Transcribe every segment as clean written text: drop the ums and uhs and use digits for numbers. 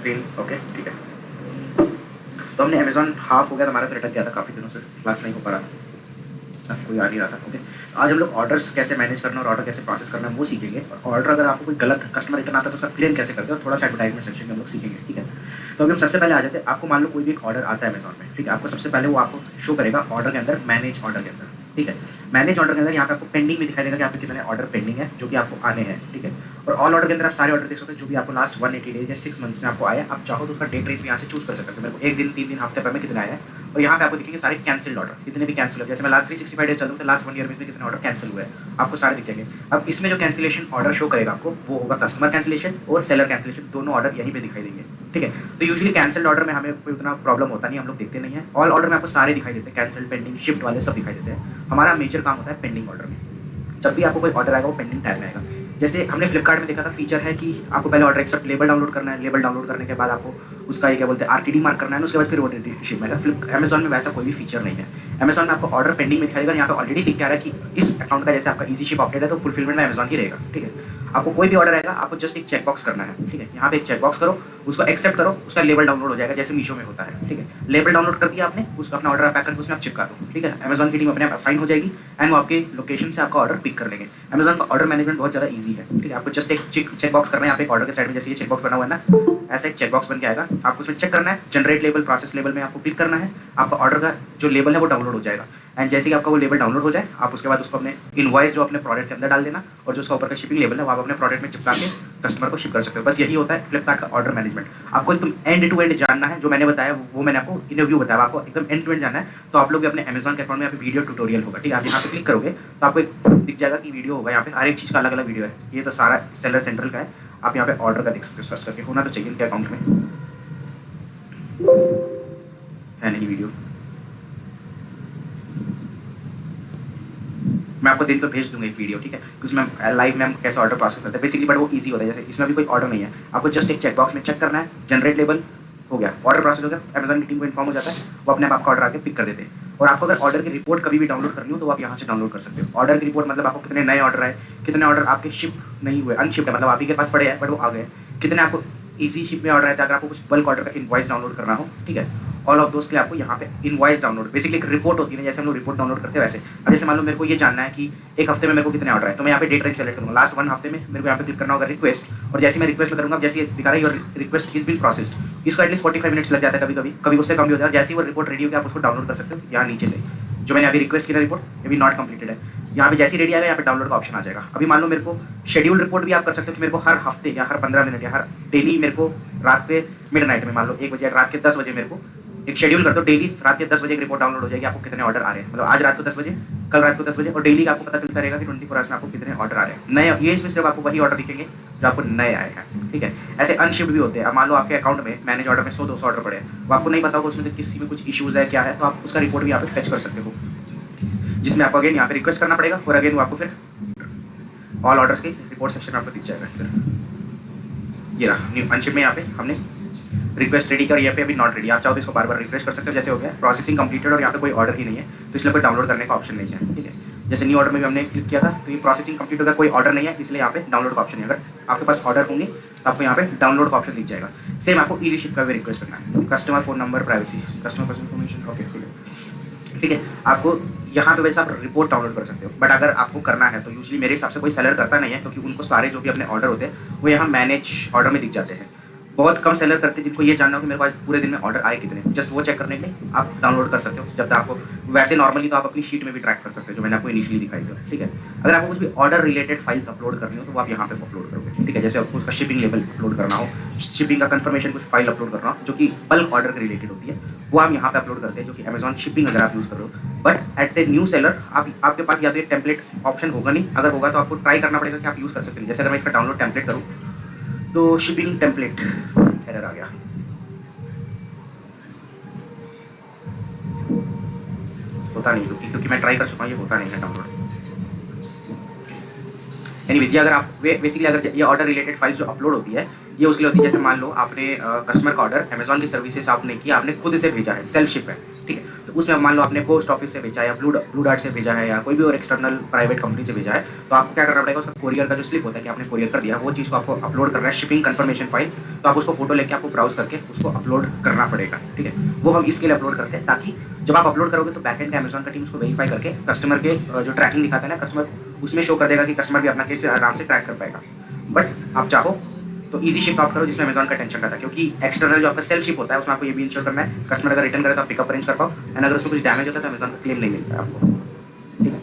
Screen okay ठीक है। तो हमने अमेजॉन हाफ हो गया तो हमारा फिर अटक गया था, काफ़ी दिनों से क्लास नहीं हो पा रहा था, कोई आ नहीं रहा था। ओके, आज हम लोग ऑर्डर्स कैसे मैनेज करना और ऑर्डर कैसे प्रोसेस करना है वो सीखेंगे। और ऑर्डर अगर आपको कोई गलत कस्टमर रिटर्न आता है तो उसका क्लेम कैसे करते हैं और थोड़ा सा एडवर्टाइजमेंट सेक्शन में हम लोग सीखेंगे। ठीक है, तो अभी हम सबसे पहले आ जाते हैं। आपको मान लो कोई भी एक ऑर्डर आता है अमेजॉन में, ठीक है, आपको सबसे पहले वो आपको शो करेगा ऑर्डर के अंदर, मैनेज ऑर्डर के अंदर। ठीक है, मैनेज ऑर्डर के अंदर यहाँ पे आपको पेंडिंग में दिखाई देगा कि आपके कितने ऑर्डर पेंडिंग है जो कि आपको आने हैं। ठीक है, और ऑल ऑर्डर के अंदर आप सारे ऑर्डर देख सकते हो जो भी आपको लास्ट 180 डेज या 6 मंथ्स में आपको आया। आप चाहो तो उसका डेट रेंज भी यहाँ से चूज कर सकते हो, मेरे को 1 दिन, 3 दिन, हफ्ते भर में कितने आया है। और यहाँ पे आपको दिखेंगे सारे कैंसिल्ड ऑर्डर, जितने भी कैंसिल हुए। जैसे मैं लास्ट 365 डेज चलूँ तो लास्ट 1 ईयर में इसमें कितने ऑर्डर कैंसिल हुए हैं आपको सारे दिख जाएंगे। अब इसमें जो कैंसिलेशन ऑर्डर शो करेगा आपको वो होगा कस्टमर कैंसिलेशन और सेलर कैंसिलेशन, दोनों ऑर्डर यहीं पे दिखाई देंगे। ठीक है, तो यूजुअली कैंसिल्ड ऑर्डर में हमें कोई उतना प्रॉब्लम होता नहीं, हम लोग देखते नहीं है। ऑल ऑर्डर में आपको सारे दिखाई देते हैं, कैंसिल, पेंडिंग, शिफ्ट वाले सब दिखाई देते हैं। हमारा मेजर काम होता है पेंडिंग ऑर्डर में। जब भी आपको कोई ऑर्डर आएगा वो पेंडिंग टैग में आएगा। जैसे हमने फ्लिपकार्ट में देखा था फीचर है कि आपको पहले ऑर्डर एक्सेप्ट लेबल डाउनलोड करना है, लेबल डाउनलोड करने के बाद आपको उसका ये क्या बोलते हैं आरटीडी मार्क करना है, उसके बाद फिर वो शिप में आएगा। अमेजॉन में वैसा कोई भी फीचर नहीं है। अमेजॉन में आपको ऑर्डर पेंडिंग में दिखाएगा, यहाँ पे ऑलरेडी लिख के आ रहा है कि इस अकाउंट का जैसे आपका इजी शिप अपडेट है तो फुलफिलमेंट में अमेजॉन ही रहेगा। ठीक है, आपको कोई भी ऑर्डर आएगा आपको जस्ट एक चेकबॉक्स करना है। ठीक है, यहाँ पे एक चेकबॉक्स करो, उसको एक्सेप्ट करो, उसका लेबल डाउनलोड हो जाएगा जैसे मीशो में होता है। ठीक है, लेबल डाउनलोड कर दिया आपने, उसका अपना ऑर्डर पैक करके उसमें आप चिपका दो। ठीक है, अमेजॉन की टीम अपने आप असाइन हो जाएगी एंड वो आपके लोकेशन से आपका ऑर्डर पिक कर लेंगे। अमेजॉन का ऑर्डर मैनेजमेंट बहुत ज़्यादा ईजी है। ठीक है, आपको जस्ट एक चेकबॉक्स करना है। यहाँ पे एक ऑर्डर के साइड में जैसे ये चेकबॉक्स बना हुआ है ना, ऐसा एक चेकबॉक्स बन के आएगा, आपको उसमें चेक करना है। जनरेट लेबल, प्रोसेस लेबल में आपको क्लिक करना है, आपका ऑर्डर का जो लेबल है वो डाउनलोड हो जाएगा। एंड जैसे कि आपका वो लेबल डाउनलोड हो जाए आप उसके बाद उसको अपने इनवॉइस जो अपने प्रोडक्ट के अंदर डाल देना और जो उसका ऊपर का शिपिंग लेबल है वो आप अपने प्रोडक्ट में चिपका के कस्टमर को शिप कर सकते हो। बस यही होता है फ्लिपकार्ट का ऑर्डर मैनेजमेंट। आपको एकदम एंड टू एंड जानना है, जो मैंने बताया वो मैंने आपको इंटरव्यू बताया, आपको एकदम एंड टू एंड जानना है तो आप लोग भी अपने अमेजॉन के अकाउंट में यहाँ पे वीडियो ट्यूटोरियल होगा। ठीक है, आप यहाँ पे क्लिक करोगे तो आपको एक दिख जाएगा कि वीडियो होगा, यहाँ पे हर एक चीज़ का अलग अलग वीडियो है। ये तो सारा सेलर सेंट्रल का है, आप यहाँ पे ऑर्डर का देख सकते हो, सर्च करके होना तो चाहिए इनके अकाउंट में, है नहीं वीडियो। मैं आपको दिन तो भेज दूंगा एक वीडियो। ठीक है, उसमें लाइव में हम कैसे ऑर्डर प्रोसेस करते हैं बेसिकली, बट वो इजी होता है। जैसे इसमें भी कोई ऑर्डर नहीं है, आपको जस्ट एक चेकबॉक्स में चेक करना है, जनरेट लेबल हो गया, ऑर्डर प्रोसेस हो गया, अमेजॉन की टीम को इन्फॉर्म हो जाता है, वो अपने आप आपका ऑर्डर आके पिक कर देते हैं। और आपको अगर ऑर्डर की रिपोर्ट कभी भी डाउनलोड करनी हो तो आप यहाँ से डाउनलोड कर सकते हो। ऑर्डर की रिपोर्ट मतलब आपको कितने नए ऑर्डर आए, कितने ऑर्डर आपके शिप नहीं हुए, अनशिप्ड है मतलब आप ही के पास पड़े हैं बट वो आ गए, कितने आपको ईजी शिप में ऑर्डर आए थे, अगर आपको कुछ बल्क ऑर्डर का इनवॉइस डाउनलोड करना हो। ठीक है, ऑल ऑफ दोस्त के लिए आपको यहाँ पे इनवॉइस डाउनलोड, बेसिकली एक रिपोर्ट होती है जैसे हम लोग रिपोर्ट डाउनलोड करते हैं वैसे। अब जैसे मान लो मेरे को ये जानना है कि एक हफ्ते में मेरे को कितने ऑर्डर है, तो मैं यहाँ पे डेट रेंज सेलेक्ट करूँगा, लास्ट 1 हफ्ते में मेरे को यहाँ पे क्लिक करना होगा रिक्वेस्ट, और जैसे मैं रिक्वेस्ट में करूँगा जैसे ये दिखा रहा है your request is been processed, इसको एटलीस्ट 45 मिनट्स लग जाता है, कभी उससे कम भी होता है। जैसे ही वो रिपोर्ट रेडी होगी आप उसको डाउनलोड कर सकते हो यहाँ नीचे से, जो मैंने अभी रिक्वेस्ट की ना रिपोर्ट, ये भी नॉट कंप्लीटेड है। यहाँ पे जैसी रेडी आएगा यहाँ पे डाउनलोड का ऑप्शन आ जाएगा। अभी मान लो मेरे को शेड्यूल रिपोर्ट भी आप कर सकते हो कि मेरे को हर हफ्ते या हर 15 मिनट या हर डेली मेरे को रात पे मिडनाइट में मान लो 1 बजे रात के 10 बजे मेरे को एक शेड्यूल कर दो, डेली रात के 10 बजे एक रिपोर्ट डाउनलोड हो जाएगी, आपको कितने ऑर्डर आ रहे हैं, मतलब आज रात को 10 बजे, कल रात को 10 बजे, और डेली का आपको पता चलता रहेगा कि 24 आवर्स में आपको कितने ऑर्डर आ रहे हैं नए। ये इसमें सिर्फ आपको वही ऑर्डर दिखेंगे जो आपको नए आए हैं। ठीक है, ऐसे अनशिप्ड भी होते हैं। अब मान लो आपके अकाउंट में मैनेज ऑर्डर में 100-200 ऑर्डर पड़े हैं, वो आपको नहीं पता होगा उसमें से किसी में कुछ इशूज़ है क्या है, तो आप उसका रिपोर्ट भी यहाँ पे फेच कर सकते हो, जिसमें आपको अगेन यहाँ पे रिक्वेस्ट करना पड़ेगा और अगेन वो आपको फिर ऑल ऑर्डर्स की रिपोर्ट सेक्शन में आपको दिख जाएगा। सर ये रहा न्यू अनशिप में यहाँ पे हमने रिक्वेस्ट रेडी कर, यहाँ पे अभी नॉट रेडी, आप चाहो तो इसको बार बार रिफ्रेश कर सकते हो। जैसे हो गया प्रोसेसिंग कंप्लीटेड और यहाँ पे कोई ऑर्डर ही नहीं है तो इसलिए कोई डाउनलोड करने का ऑप्शन नहीं है। ठीक है, जैसे न्यू ऑर्डर में भी हमने क्लिक किया था तो ये प्रोसेसिंग कंप्लीट होगा, कोई ऑर्डर नहीं है इसलिए यहाँ पे डाउनलोड का ऑप्शन है। अगर आपके पास ऑर्डर होंगे तो आपको यहाँ पे डाउनलोड का ऑप्शन दिख जाएगा। सेम आपको ईजी शिप का भी रिक्वेस्ट करना है, customer phone number, privacy, customer personal information, okay ठीक है। ठीक है, आपको यहाँ पे वैसे आप रिपोर्ट डाउनलोड कर सकते हो, बट अगर आपको करना है तो यूजुअली मेरे हिसाब से कोई सेलर करता नहीं है, क्योंकि उनको सारे जो भी अपने ऑर्डर होते हैं वो यहाँ मैनेज ऑर्डर में दिख जाते हैं। बहुत कम सेलर करते हैं जिनको ये जानना हो कि मेरे पास पूरे दिन में ऑर्डर आए कितने, जस्ट वो चेक करने के लिए आप डाउनलोड कर सकते हो। जब तक आपको वैसे नॉर्मली तो आप अपनी शीट में भी ट्रैक कर सकते हो जो मैंने आपको इनिशियली दिखाई थी। ठीक है, अगर आपको कुछ भी ऑर्डर रिलेटेड फाइल्स अपलोड करनी हो तो वो आप यहाँ पे अपलोड करोगे। ठीक है, जैसे आपको उसका शिपिंग लेवल अपलोड करना हो, शिपिंग का कंफर्मेशन कुछ फाइल अपलोड करना हो जो कि बल्क ऑर्डर के रिलेटेड होती है, वो हम यहाँ पे अपलोड करते हैं, जो कि अमेजॉन शिपिंग अगर आप यूज़ कर रहे हो। But at a new seller आपके पास या तो एक टेम्पलेट ऑप्शन होगा नहीं, अगर होगा तो आपको ट्राई करना पड़ेगा कि आप यूज़ कर सकते हैं। जैसे अगर मैं इसका डाउनलोड टेम्पलेट करूँ तो शिपिंग टेम्पलेट एरर आ गया, होता नहीं क्योंकि मैं ट्राई कर चुका हूँ, ये होता नहीं है डाउनलोड। एनीवेज, ये अगर आप बेसिकली अगर ये ऑर्डर रिलेटेड फाइल्स जो अपलोड होती है ये उसके लिए होती है, जैसे मान लो आपने कस्टमर का ऑर्डर अमेजॉन की सर्विसेज आपने किया, आपने खुद से भेजा है, सेल्फ शिप है। ठीक है, तो तो उसमें मान लो आपने पोस्ट ऑफिस से भेजा या ब्लू डार्ट से भेजा है या कोई भी और एक्सटर्नल प्राइवेट कंपनी से भेजा है, तो आपको क्या करना पड़ेगा, उसका कोरियर का जो स्लिप होता है कि आपने कोरियर कर दिया, वो चीज़ को आपको अपलोड करना है, शिपिंग कंफर्मेशन फाइल। तो आप उसको फोटो लेके आपको ब्राउज करके उसको अपलोड करना पड़ेगा, ठीक है। वो हम इसके लिए अपलोड करते हैं ताकि जब आप अपलोड करोगे तो बैकएंड का अमेजॉन का टीम उसको वेरीफाई करके कस्टमर के जो ट्रैकिंग दिखाता है ना, कस्टमर उसमें शो कर देगा कि कस्टमर भी अपना केस आराम से ट्रैक कर पाएगा। बट आप चाहो तो ईजी शिप आप करो जिसमें अमेजॉन का टेंशन रहता है, क्योंकि एक्सटर्नल जो आपका सेल्फ शिप होता है उसमें आपको ये भी इंश्योर करना है कस्टमर अगर रिटर्न करे तो आप पिकअप अरेंज कर पाओ, एंड अगर उसको कुछ डैमेज होता है तो अमेजॉन का क्लेम नहीं मिलता है आपको, ठीक है।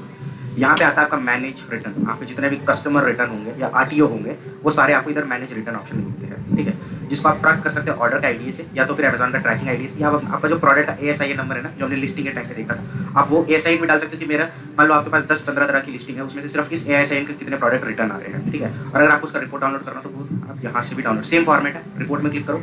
यहाँ पे आता है आपका मैनेज रिटर्न। आपके जितने भी कस्टमर रिटर्न होंगे या आरटीओ होंगे वो सारे आपको इधर मैनेज रिटर्न ऑप्शन में मिलते हैं, ठीक है, जिसको आप ट्रैक कर सकते हैं ऑर्डर का आईडी से या तो फिर अमेजॉन का ट्रैकिंग आईडी से, या आपका जो प्रोडक्ट का ASIN नंबर है ना, जो हमने लिस्टिंग के टाइम पे देखा था, आप वो ASIN में डाल सकते हो कि मेरा मान लो आपके पास 10-15 तरह की लिस्टिंग है, उसमें से सिर्फ इस ASIN के कितने प्रोडक्ट रिटर्न आ रहे हैं, ठीक है। और अगर आपको उसका रिपोर्ट डाउनलोड करना तो वो आप यहाँ से भी डाउनलोड, सेम फॉर्मेट है, रिपोर्ट में क्लिक करो,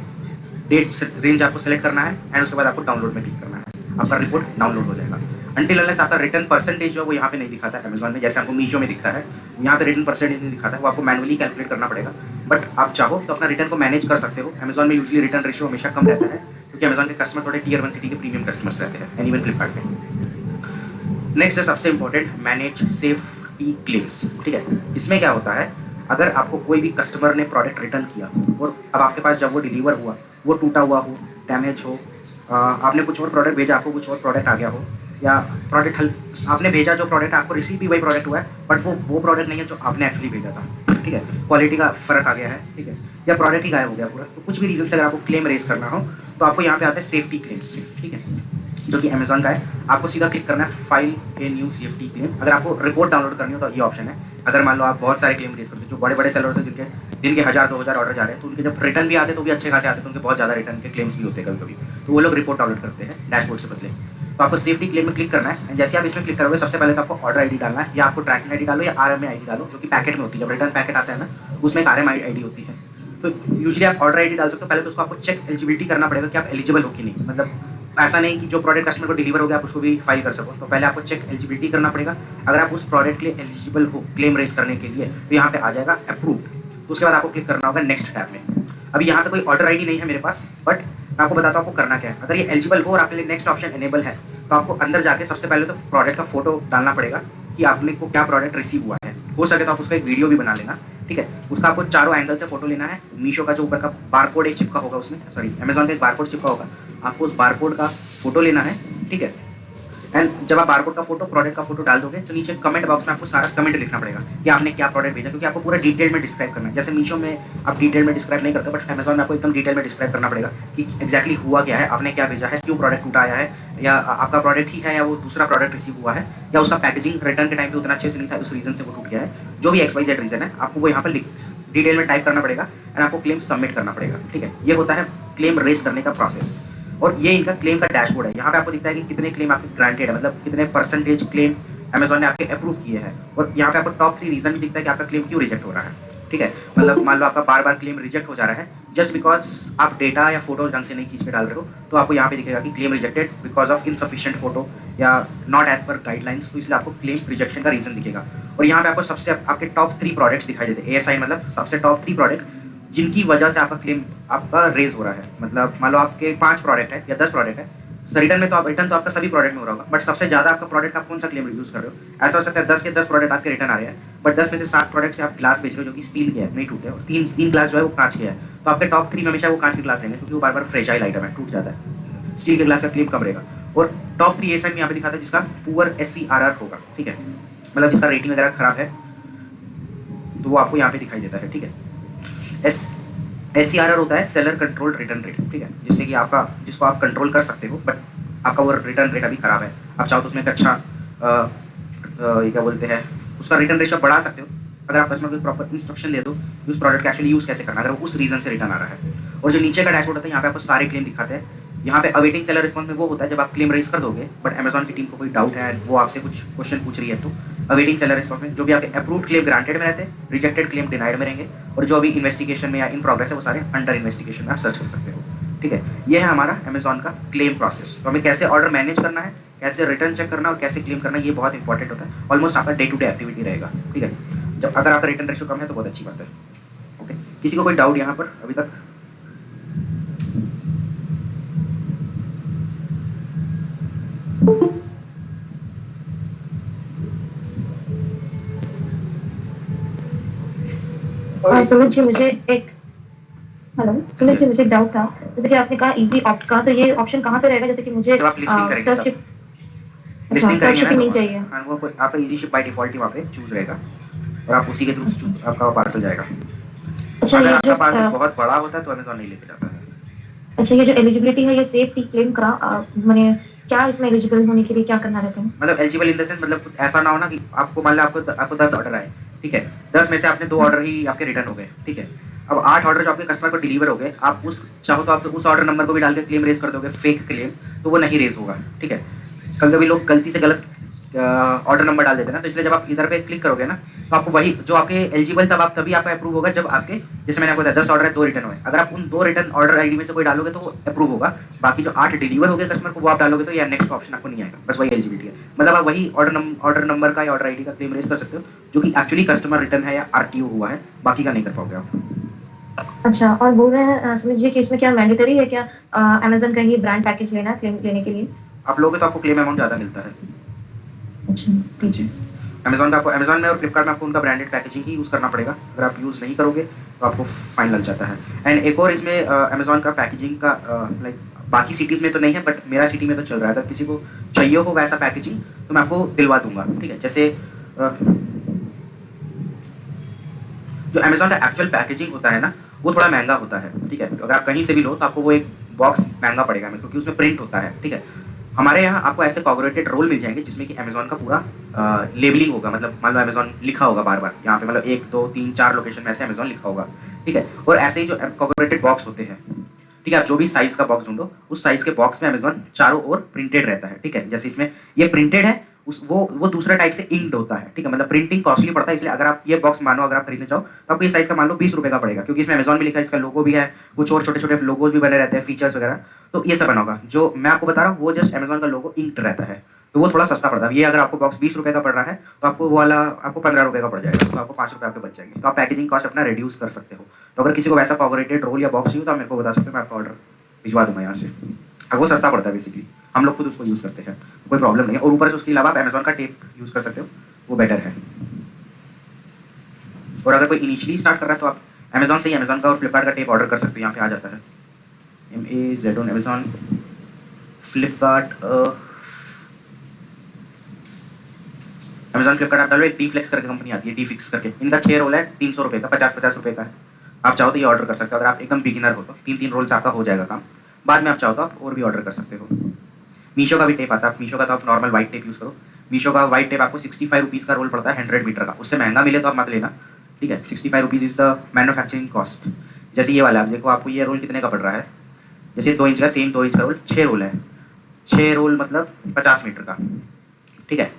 डेट रेंज आपको सेलेक्ट करना है एंड उसके बाद आपको डाउनलोड में क्लिक करना है, आपका रिपोर्ट डाउनलोड हो जाएगा। अनटिल अनलेस आपका रिटर्न परसेंटेज जो है वो यहाँ पे नहीं दिखाता है अमेजॉन में, जैसे आपको मीशो में दिखता है, यहाँ पे रिटर्न परसेंटेज नहीं दिखाता है, वो आपको मैनुअली कैलकुलेट करना पड़ेगा। बट आप चाहो तो अपना रिटर्न को मैनेज कर सकते हो। अमेजॉन में यूजली रिटर्न रेशियो हमेशा कम रहता है क्योंकि अमेजॉन के कस्टमर थोड़े टियर 1 सिटी के प्रीमियम कस्टमर्स रहते हैं, एंड इवन फ्लिपकार्ट में। नेक्स्ट है सबसे इंपॉर्टेंट, मैनेज सेफ्टी क्लेम्स, ठीक है। इसमें क्या होता है, अगर आपको कोई भी कस्टमर ने प्रोडक्ट रिटर्न किया और अब आपके पास जब वो डिलीवर हुआ वो टूटा हुआ हो, डैमेज हो, आपने कुछ और प्रोडक्ट भेजा, आपको कुछ और प्रोडक्ट आ गया हो, या प्रोडक्ट आपने भेजा जो प्रोडक्ट आपको रिसीव भी वही प्रोडक्ट हुआ है बट वो प्रोडक्ट नहीं है जो आपने एक्चुअली भेजा था, ठीक है, क्वालिटी का फर्क आ गया है, ठीक है, या प्रोडक्ट ही गायब हो गया पूरा, तो कुछ भी रीजन से अगर आपको क्लेम रेज करना हो तो आपको यहाँ पे आता है सेफ्टी क्लेम्स, ठीक है, जो कि अमेजॉन का है। आपको सीधा क्लिक करना है file a new safety claim. अगर आपको रिपोर्ट डाउनलोड करनी हो तो ये ऑप्शन है। अगर मान लो आप बहुत सारे क्लेम रेज करते हो, जो बड़े बड़े सेलर होते हैं जिनके 1000-2000 ऑर्डर जा रहे हैं, तो उनके जब रिटर्न भी आते हैं तो भी अच्छे खासे आते हैं, तो उनके बहुत ज़्यादा रिटर्न के क्लेम्स भी होते हैं कभी कभी, तो वो लोग रिपोर्ट डाउनलोड करते हैं डैशबोर्ड से बदले। तो आपको सेफ्टी क्लेम में क्लिक करना है, एंड जैसे आप इसमें क्लिक करोगे सबसे पहले तो आपको ऑर्डर आईडी डालना है, या आपको ट्रैकिंग आईडी डालो या RMA आईडी डालो, जो कि पैकेट में होती है। जब रिटर्न पैकेट आता है ना उसमें एक RMA आईडी होती है, तो यूजुअली आप ऑर्डर आईडी डाल सकते हो। पहले तो उसको आपको चेक एलिजिबिलिटी करना पड़ेगा कि आप एलिजिबल हो कि नहीं, मतलब ऐसा नहीं कि जो प्रोडक्ट कस्टमर को डिलीवर हो गया आप उसको भी फाइल कर सको, तो पहले आपको चेक एलिजिबिलिटी करना पड़ेगा। अगर आप उस प्रोडक्ट के लिए एलिजिबल हो क्लेम रेज करने के लिए तो यहाँ पे आ जाएगा अप्रूव्ड, तो उसके बाद आपको क्लिक करना होगा नेक्स्ट टैब में। अभी यहाँ पे कोई ऑर्डर आईडी नहीं है मेरे पास, बट मैं आपको बताता हूँ आपको करना क्या है। अगर ये एलिजिबल हो और आपके लिए नेक्स्ट ऑप्शन एनेबल है तो आपको अंदर जाके सबसे पहले तो प्रोडक्ट का फोटो डालना पड़ेगा कि आपने को क्या प्रोडक्ट रिसीव हुआ है। हो सके तो आप उसका एक वीडियो भी बना लेना, ठीक है। उसका आपको चारों एंगल से फोटो लेना है। मीशो का जो ऊपर का बारकोड एक चिपका होगा उसमें, सॉरी अमेजॉन का एक बारकोड चिपका होगा, आपको उस बारकोड का फोटो लेना है, ठीक है। एंड जब आप बारकोड का फोटो प्रोडक्ट का फोटो डाल दोगे तो नीचे कमेंट बॉक्स में आपको सारा कमेंट लिखना पड़ेगा कि आपने क्या प्रोडक्ट भेजा, क्योंकि आपको पूरा डिटेल में डिस्क्राइब करना है। जैसे मीशो में आप डिटेल में डिस्क्राइब नहीं करते, बट अमेजॉन में आपको एकदम डिटेल में डिस्क्राइब करना पड़ेगा कि एक्जैक्टली हुआ क्या है, आपने क्या भेजा है, क्यों प्रोडक्ट टूटा आया है, या आपका प्रोडक्ट ही है या वो दूसरा प्रोडक्ट रिसीव हुआ है, या उसका पैकेजिंग रिटर्न के टाइम पे उतना अच्छे से नहीं था, उस रीजन से वो टूट गया है। जो भी XYZ रीजन है आपको वो यहाँ पर डिटेल में टाइप करना पड़ेगा एंड आपको क्लेम सबमिट करना पड़ेगा, ठीक है। ये होता है क्लेम रेज करने का प्रोसेस, और ये इनका क्लेम का डैशबोर्ड है। यहाँ पे आपको दिखता है कि कितने क्लेम आपके ग्रांटेड है, मतलब कितने परसेंटेज क्लेम अमेजॉन ने आपके अप्रूव किए हैं, और यहाँ पे आपको टॉप 3 रीजन भी दिखता है कि आपका क्लेम क्यों रिजेक्ट हो रहा है, ठीक है। मतलब मान लो आपका बार बार क्लेम रिजेक्ट हो जा रहा है जस्ट बिकॉज आप डेटा या फोटो ढंग से नहीं खींच के डाल रहे हो, तो आपको यहाँ पे दिखेगा कि claim rejected because of insufficient photo या नॉट एज पर गाइडलाइंस, तो इसलिए आपको क्लेम रिजेक्शन का रीजन दिखेगा। और यहाँ पे आपको सबसे आपके टॉप 3 प्रोडक्ट्स दिखाई देते हैं। ASI मतलब सबसे टॉप 3 प्रोडक्ट जिनकी वजह से आपका क्लेम आपका रेज हो रहा है। मतलब मान लो आपके 5 प्रोडक्ट है या 10 प्रोडक्ट है, रिटर्न में तो आप रिटर्न तो आपका सभी प्रोडक्ट में हो रहा होगा, बट सबसे ज़्यादा आपका प्रोडक्ट आप कौन सा क्लेम यूज़ कर रहे हो। ऐसा हो सकता है 10 के 10 प्रोडक्ट आपके रिटर्न आ रहे हैं, बट 10 में से 7 प्रोडक्ट से आप ग्लास बेच रहे हो जो कि स्टील के है, नहीं टूटे, और तीन ग्लास जो है वो कांच के है, तो आपके टॉप 3 में हमेशा वो कांच के ग्लास रहेंगे क्योंकि वो बार बार फ्रेजाइल आइटम है, टूट जाता है। स्टील के ग्लास का क्लेम कम रहेगा। और टॉप 3 ASI में यहाँ पे दिखाता है जिसका पुअर SCRR होगा, ठीक है, मतलब जिसका रेटिंग वगैरह खराब है तो वो आपको यहाँ पे दिखाई देता है, ठीक है। SCRR होता है सेलर कंट्रोल्ड रिटर्न रेट, ठीक है, जिससे कि आपका जिसको आप कंट्रोल कर सकते हो, बट आपका वो रिटर्न रेट अभी खराब है। आप चाहो तो उसमें एक अच्छा ये क्या बोलते हैं उसका रिटर्न रेट बढ़ा सकते हो अगर आप कस्टमर को प्रॉपर इंस्ट्रक्शन दे दो कि उस प्रोडक्ट का एक्चुअली यूज़ कैसे करना, अगर उस रीजन से रिटर्न आ रहा है। और जो नीचे का डैशबोर्ड होता है यहाँ पे आपको सारे क्लेम दिखाते हैं। यहाँ पे अवेटिंग सेलर रिस्पॉन्स में वो होता है जब आप क्लेम रेज कर दोगे बट अमेजॉन की टीम को कोई डाउट है, वो आपसे कुछ क्वेश्चन पूछ रही है, तो अवेटिंग सेलर रिस्पॉन्स में जो भी आपके अप्रूव्ड क्लेम ग्रांटेड में रहते हैं, रिजेक्टेड क्लेम डिनाइड में रहेंगे, और जो अभी इन्वेस्टिगेशन में या इन प्रोग्रेस है वो सारे अंडर इन्वेस्टिगेशन में आप सर्च कर सकते हो, ठीक है। ये है हमारा अमेजॉन का क्लेम प्रोसेस। तो हमें कैसे ऑर्डर मैनेज करना है, कैसे रिटर्न चेक करना और कैसे क्लेम करना, ये बहुत इंपॉर्टेंट होता है। ऑलमोस्ट आपका डे टू डे एक्टिविटी रहेगा, ठीक है। जब अगर आपका रिटर्न रेशियो कम है तो बहुत अच्छी बात है, ओके। किसी को कोई डाउट यहाँ पर अभी तक? सुमित जी मुझे एक हेलो सुमित जी मुझे एक डाउट था। जैसे कि आपने कहा इजी ऑप्ट का, तो ये ऑप्शन कहाँ पे रहेगा? जैसे कि मुझे जब आप लिस्टिंग करेंगे सर्फ तब शिप, अच्छा लिस्टिंग सर्फ करेंगे ना शिपिंग तो नहीं चाहिए। हाँ वो आपका इजी शिप बाय डिफॉल्ट ही वहाँ पे चूज रहेगा और आप उसी के थ्रू अच्छा आपका पार्सल जाएगा। अच्छा अगर ये जो आपका पार्सल बहुत बड़ा होता है तो अमेजोन नहीं लेके जाता है। अच्छा ये जो एलिजिबिलिटी है ये सेफ्टी क्लेम का मैंने क्या इसमें एलिजिबल होने के लिए क्या करना रहता है? मतलब एलिजिबल इन द सेंस मतलब कुछ ऐसा ना हो ना कि आपको मान लो आपको 10 ऑर्डर आए, ठीक है, 10 में से आपने 2 ऑर्डर ही आपके रिटर्न हो गए, ठीक है, अब 8 ऑर्डर जो आपके कस्टमर को डिलीवर हो गए, आप उस चाहो तो आप उस ऑर्डर नंबर को भी डाल के क्लेम रेज कर दोगे, फेक क्लेम, तो वो नहीं रेज होगा, ठीक है। कभी कभी लोग गलती से गलत ऑर्डर नंबर डाल देते हैं ना, तो इसलिए जब आप इधर पे क्लिक करोगे ना तो आपको वही जो आपके एलिजिबल तब आप तभी आपका अप्रूव होगा जब आपके, जैसे मैंने आपको बताया 10 ऑर्डर है 2 रिटर्न हुए, अगर आप उन 2 रिटर्न ऑर्डर आईडी में से कोई डालोगे तो वो अप्रूव होगा, बाकी जो 8 डिलीवर हो गए कस्टमर को वो आप डालोगे तो या नेक्स्ट ऑप्शन आपको नहीं आएगा, बस वही एलिजिबिलिटी है। मतलब आप वही ऑर्डर नंबर का या ऑर्डर आईडी का क्लेम रेज कर सकते हो जो कि एक्चुअली कस्टमर रिटर्न है या आरटीओ हुआ है, बाकी का नहीं कर पाओगे आप। अच्छा और बोल रहे हैं सुमित जी कि इसमें क्या मैंडेटरी है क्या अमेजन का ही ब्रांड पैकेज लेना है क्लेम लेने के लिए? आप लोगे तो आपको क्लेम अमाउंट ज़्यादा मिलता है। अच्छा हाँ ठीक जी। है। अमेजोन का आपको अमेजोन में और फ्लिपकार्ट में आपको उनका ब्रांडेड पैकेजिंग ही यूज़ करना पड़ेगा, अगर आप यूज़ नहीं करोगे तो आपको फाइन लग जाता है। एंड एक और इसमें अमेजोन का पैकेजिंग का लाइक बाकी सिटीज़ में तो नहीं है बट मेरा सिटी में तो चल रहा है, अगर किसी को चाहिए हो वैसा पैकेजिंग तो मैं आपको दिलवा दूंगा, ठीक है। जैसे जो अमेजोन का एक्चुअल पैकेजिंग होता है ना वो थोड़ा महंगा होता है, ठीक है, अगर आप कहीं से भी लो तो आपको वो एक बॉक्स महंगा पड़ेगा हमें, क्योंकि उसमें प्रिंट होता है, ठीक है। हमारे यहाँ आपको ऐसे कॉर्पोरेटेड रोल मिल जाएंगे जिसमें कि अमेजोन का पूरा लेबलिंग होगा, मतलब मान लो अमेजोन लिखा होगा बार बार यहाँ पे, मतलब 1 2 3 4 लोकेशन में ऐसे अमेजोन लिखा होगा, ठीक है। और ऐसे ही जो कॉर्पोरेटेड बॉक्स होते हैं, ठीक है, आप जो भी साइज का बॉक्स ढूंढो उस साइज के बॉक्स में अमेजोन चारों ओर प्रिंटेड रहता है, ठीक है। जैसे इसमें ये प्रिंटेड है, उस वो दूसरा टाइप से इंक्ड होता है, ठीक है, मतलब प्रिंटिंग कॉस्टली पड़ता है, इसलिए अगर आप ये बॉक्स मानो अगर आप खरीदने जाओ तो आपको ये साइज का मान लो 20 रुपए का पड़ेगा, क्योंकि इसमें अमेजोन भी लिखा है, इसका लोगो भी है, कुछ और छोटे छोटे लोगोज भी बने रहते हैं, फीचर्स वगैरह, तो ये सब बना होगा। जो मैं आपको बता रहा हूँ वो जस्ट अमेजोन का लोगो इंक्ड रहता है, तो वो थोड़ा सस्ता पड़ता है। ये अगर आपको बॉक्स 20 रुपए का पड़ रहा है तो आपको वो वाला आपको 15 रुपए का पड़ जाएगा, तो आपको 5 रुपए आपके बच जाएंगे, तो आप पैकेजिंग कॉस्ट अपना रिड्यूस कर सकते हो। तो अगर किसी को वैसा कॉर्पोरेटेड रोल या बॉक्स चाहिए तो आप मेरे को बता सकते हो, मैं आपका ऑर्डर भिजवा दूंगा यहाँ से। अब वो सस्ता पड़ता है बेसिकली, हम लोग खुद उसको यूज़ करते हैं, कोई प्रॉब्लम नहीं है। और ऊपर से उसके अलावा आप अमेजोन का टेप यूज़ कर सकते हो, वो बेटर है। और अगर कोई इनिशियली स्टार्ट कर रहा है तो आप अमेजोन से ही अमेजोन का और फ्लिपकार्ट का टेप ऑर्डर कर सकते हो, यहाँ पे आ जाता है MAZON Amazon Flipkart Amazon Flipkart आप डालो, एक डी फ्लेक्स करके कंपनी आती है, डी फिक्स करके, इनका 6 रोल है 300 रुपये का, 50 50 रुपये का है। आप चाहो तो ये ऑर्डर कर सकते हो, अगर आप एकदम बिगिनर हो तो 3 3 रोल से आपका हो जाएगा काम, बाद में आप चाहो तो आप और भी ऑर्डर कर सकते हो। मीशो का भी टेप आता है, मीशो का तो आप नॉर्मल वाइट टेप यूज़ करो, मीशो का वाइट टेप आपको 65 रुपीज़ का रोल पड़ता है 100 मीटर का, उससे महंगा मिले तो आप मत लेना, ठीक है। 65 rupees is the manufacturing cost. जैसे ये वाला आप देखो, आपको ये रोल कितने का पड़ रहा है, जैसे 2 इंच का, सेम 2 इंच का रोल 6 रोल है, 6 रोल मतलब 50 मीटर का, ठीक है,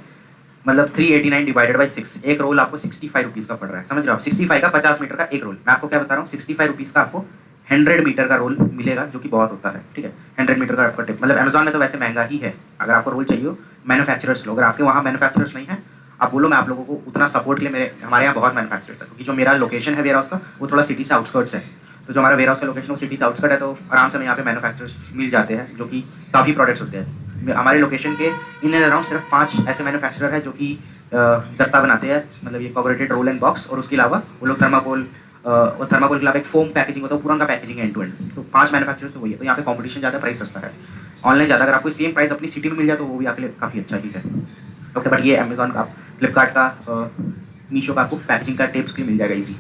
मतलब 389 डिवाइडेड बाई 6, एक रोल आपको 65 रुपीज़ का पड़ रहा है, समझ रहे हो आप, 65 का 50 मीटर का एक रोल। मैं आपको क्या बता रहा हूँ, 65 रुपीज़ का आपको 100 मीटर का रोल मिलेगा, जो कि बहुत होता है, ठीक है। 100 मीटर का आपका टिप, मतलब अमेजोन में तो वैसे महंगा ही है, अगर आपको रोल चाहिए हो मैन्युफैक्चरर्स लो, अगर आपके वहाँ मैन्युफैक्चरर्स नहीं है आप बोलो, मैं आप लोगों को उतना सपोर्ट के लिए, मेरे हमारे यहाँ बहुत मैन्युफैक्चरर्स है, क्योंकि जो मेरा लोकेशन है वेयर हाउस का वो थोड़ा सिटी से आउटस्कर्ट्स है, तो जो हमारा वेयर हाउस का लोकेशन वो सिटी से आउटस्कर्ट है, तो आराम से हमें यहाँ पे मैन्युफैक्चरर्स मिल जाते हैं जो कि काफ़ी प्रोडक्ट्स होते हैं। हमारे लोकेशन के इन एंड अराउंड सिर्फ 5 ऐसे मैन्युफैक्चरर है जो कि गत्ता बनाते हैं, मतलब ये कॉर्पोरेटेड रोल एंड बॉक्स, और उसके अलावा वो लोग थर्माकोल और थर्माकोल के अलावा एक फोम पैकेजिंग होता है, पूरा का पैकेजिंग एंड टू एंड, तो 5 मैन्युफैक्चरर्स तो वही है, तो यहाँ पे कॉम्पिटिशन ज़्यादा, प्राइस सस्ता है। ऑनलाइन ज़्यादा, अगर आपको सेम प्राइस अपनी सिटी में मिल जाए तो वो भी आपके लिए काफ़ी अच्छा ही है। ओके, बट ये अमेजोन का, फ्लिपकार्ट का, मीशो का आपको पैकेजिंग का टिप्स के लिए मिल जाएगा ईजी।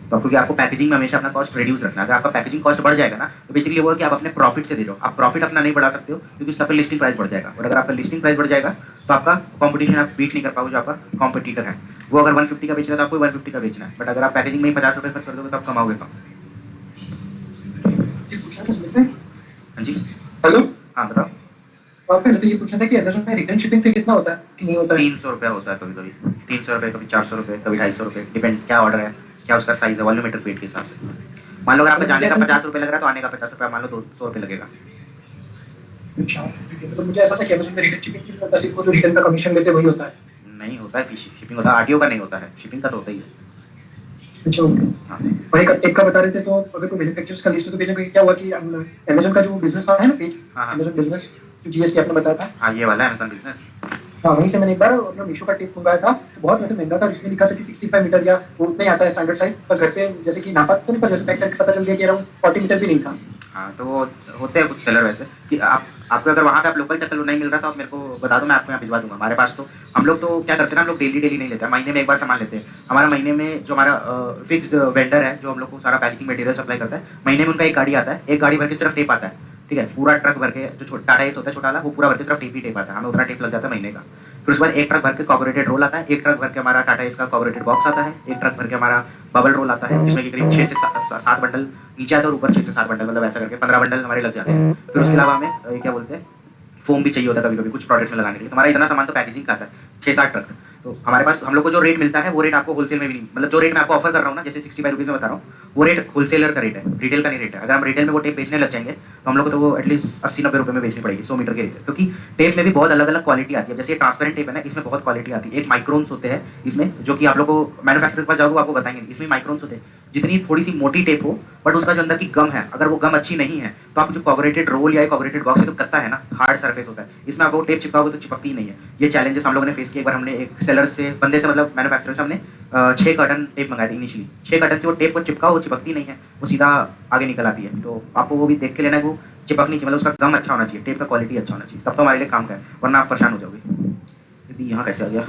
तो क्योंकि आपको पैकेजिंग में हमेशा अपना कॉस्ट रिड्यूस रखना है, अगर आपका पैकेजिंग कॉस्ट बढ़ जाएगा ना तो बेसिकली वो है कि आप अपने प्रॉफिट से दे रहे हो, आप प्रॉफिट अपना नहीं बढ़ा सकते हो क्योंकि सबका लिस्टिंग प्राइस बढ़ जाएगा, और अगर आपका लिस्टिंग प्राइस बढ़ जाएगा तो आपका कॉम्पिटिशन आप बीट नहीं कर पाओगे, जो आपका कॉम्पिटिटर है वो अगर 150 का बेच रहा है तो आपको 150 का बेचना है, बट अगर आप पैकेजिंग में ही 50 रुपये खर्च कर दोगे तो आप कमाओगे कम। हाँ जी, हेलो। हाँ बताओ। पहले तो ये पूछना था कि अमेजोन में रिटर्न शिपिंग पे कितना होता है कि नहीं होता है? 300 रुपया होता है कभी कभी, 300 रुपये, कभी 400 रुपये, कभी 250 रुपये, डिपेंड क्या ऑर्डर है, क्या उसका साइज है, वॉल्यूमीटर वेट के हिसाब से। मान लो अगर आपका मतलब मुझे जाने का ऐसा 50 रुपये लग रहा है तो आने का 50 रुपया मान लो 200 रुपये लगेगा। अच्छा ठीक है, तो मुझे ऐसा था कि अमेजोन में रिटर्न शिपिंग नहीं होता, सिर्फ वो जो रिटर्न का कमीशन लेते हैं वही होता है। नहीं होता है, शिपिंग होता है, आरटीओ का नहीं होता है, शिपिंग का तो होता ही है। अच्छा ओके। हाँ और एक का बता रहे थे, तो अगर कोई मैन्युफैक्चरर्स का लिस्ट है तो भेजने को क्या हुआ कि अमेजोन का जो बिजनेस है ना पेज, हाँ हाँ अमेजोन बिजनेस जो जीएसटी आपने बताया था, हाँ, ये वाला है अमेजोन बिजनेस। हाँ, वहीं से मैंने एक बार अपना मीशो का टेप मंगाया था, तो बहुत वैसे महंगा था, जिसमें लिखा था कि 65 मीटर या वो उतना ही आता है स्टैंडर्ड साइज, पर घर पे जैसे कि नापा तो नहीं, पर जैसे पैक करके पता चल गया कि अराउंड 40 मीटर भी नहीं था। हाँ, तो वो होते हैं कुछ सेलर वैसे कि आप आपको अगर वहाँ पे आप लोकल चक्कर नहीं मिल रहा तो आप मेरे को बता दो, मैं आपको यहाँ भिजवा दूंगा। हमारे पास तो हम लोग तो क्या करते हैं ना, हम लोग डेली डेली नहीं लेते हैं, महीने में एक बार सामान लेते हैं। हमारा महीने में जो हमारा फिक्स्ड वेंडर है जो हम लोग को सारा पैकेजिंग मटेरियल सप्लाई करता है, महीने में उनका एक गाड़ी आता है, एक गाड़ी भर के सिर्फ टेप आता है। ठीक है, पूरा ट्रक भर के जो टाटा एस होता है छोटा वाला, वो पूरा भर के सिर्फ टेप ही टेप आता है, हमें उतना टेप लग जाता है महीने का। फिर उसके बाद एक ट्रक भर के कॉर्पोरेटेड रोल आता है, एक ट्रक भर के हमारा टाटा एस का कॉर्पोरेटेड बॉक्स आता है, एक ट्रक भर के हमारा बबल रोल आता है, जिसमें कि करीब 6 से 7 बंडल नीचे आता है और ऊपर 6 से 7 बंडल, मतलब ऐसा करके 15 बंडल हमारे लग जाते हैं। फिर उसके अलावा हमें क्या बोलते हैं, फोम भी चाहिए होता है कभी कभी कुछ प्रोडक्ट्स में लगाने के लिए। तो हमारा इतना सामान तो पैकेजिंग का आता है, 6-7 ट्रक। तो हमारे पास हम लोग को जो रेट मिलता है वो रेट आपको होलसेल में भी नहीं, मतलब जो रेट मैं आपको ऑफर कर रहा हूँ ना, जैसे 65 रुपीज़ में बता रहा हूँ, वो रेट होलसेलर का रेट है, रिटेल का नहीं रेट है। अगर हम रिटेल में वो टेप बेचने लग जाएंगे तो हम लोग को तो वो एटलीस्ट 80-90 रुपये में बेचनी पड़ेगी 100 मीटर के रेट, क्योंकि टेप में भी बहुत अलग अलग क्वालिटी आती है। जैसे ट्रांसपेरेंट टेप है ना, इसमें बहुत क्वालिटी आती है। एक माइक्रोन्स होते हैं इसमें, जो कि आप लोग को मैन्युफैक्चरर के पास जाओगे आपको बताएंगे, इसमें माइक्रोन्स होते हैं। जितनी थोड़ी सी मोटी टेप हो बट उसका जो अंदर की गम है, अगर वो गम अच्छी नहीं है तो आप जो कॉर्पोरेटेड रोल या कॉर्पोरेटेड बॉक्स है तो कत्ता है ना, हार्ड सरफेस होता है, इसमें आप वो टेप चिपकाओगे तो चिपकती ही नहीं है। ये चैलेंजेस हम लोगों ने फेस किया। एक बार हमने एक सेलर से, बंदे से, मतलब मैन्युफैक्चरर से हमने 6 कर्टन टेप मंगाए थे इनिशियली। 6 कर्टन से वो टेप को चिपकाओ, वो चिपकती नहीं है, वो सीधा आगे निकल आती है। तो आपको वो भी देख के लेना है, वो चिपकनी चाहिए, मतलब उसका गम अच्छा होना चाहिए, टेप का क्वालिटी अच्छा होना चाहिए, तब तो हमारे लिए काम का है, वरना आप परेशान हो जाओगे। अभी यहाँ कैसे आ गया,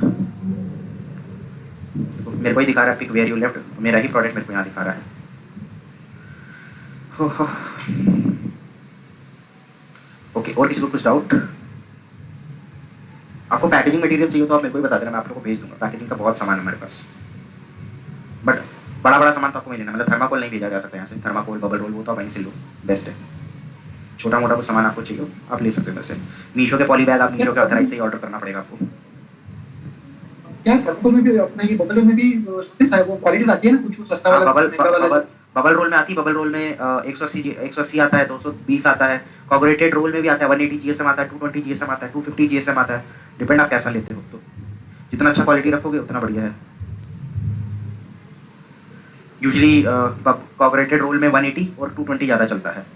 देखो मेरे को ही दिखा रहा है पिक वेयर यू लेफ्ट, मेरा ही प्रोडक्ट मेरे को यहाँ दिखा रहा है। हो। ओके, और किसी को कुछ डाउट? आपको पैकेजिंग मटेरियल चाहिए तो आप मेरे को ही बता देना, मैं आप लोगों को भेज दूंगा। पैकेजिंग का बहुत सामान है हमारे पास, बट बड़ा बड़ा सामान तो आपको मिलेगा, मतलब थर्माकोल नहीं भेजा जा सकता यहाँ से, थर्माकोल बबल रोल वो तो आप वहीं से लो, बेस्ट है। छोटा मोटा कुछ सामान आपको चाहिए आप ले सकते हो मेरे से। मीशो के पॉली बैग आप मीशो के ऑथराइज से ही ऑर्डर करना पड़ेगा आपको। क्या थर्मोकोल में भी अपना ये बबल में भी सोते साहब वो क्वालिटीज आती है ना, कुछ सस्ता हाँ, वाला बबल महंगा वाला। बबल बबल रोल में आती है। बबल रोल में 180 आता है, 220 आता है। कॉर्पोरेटेड रोल में भी आता है, 180 जीएसएम आता है, 220 जीएसएम आता है, 250 जीएसएम आता है। डिपेंड आप कैसा लेते हो, तो जितना अच्छा क्वालिटी रखोगे उतना बढ़िया है। यूजली कॉर्पोरेटेड रोल में 180 और 220 ज़्यादा चलता है,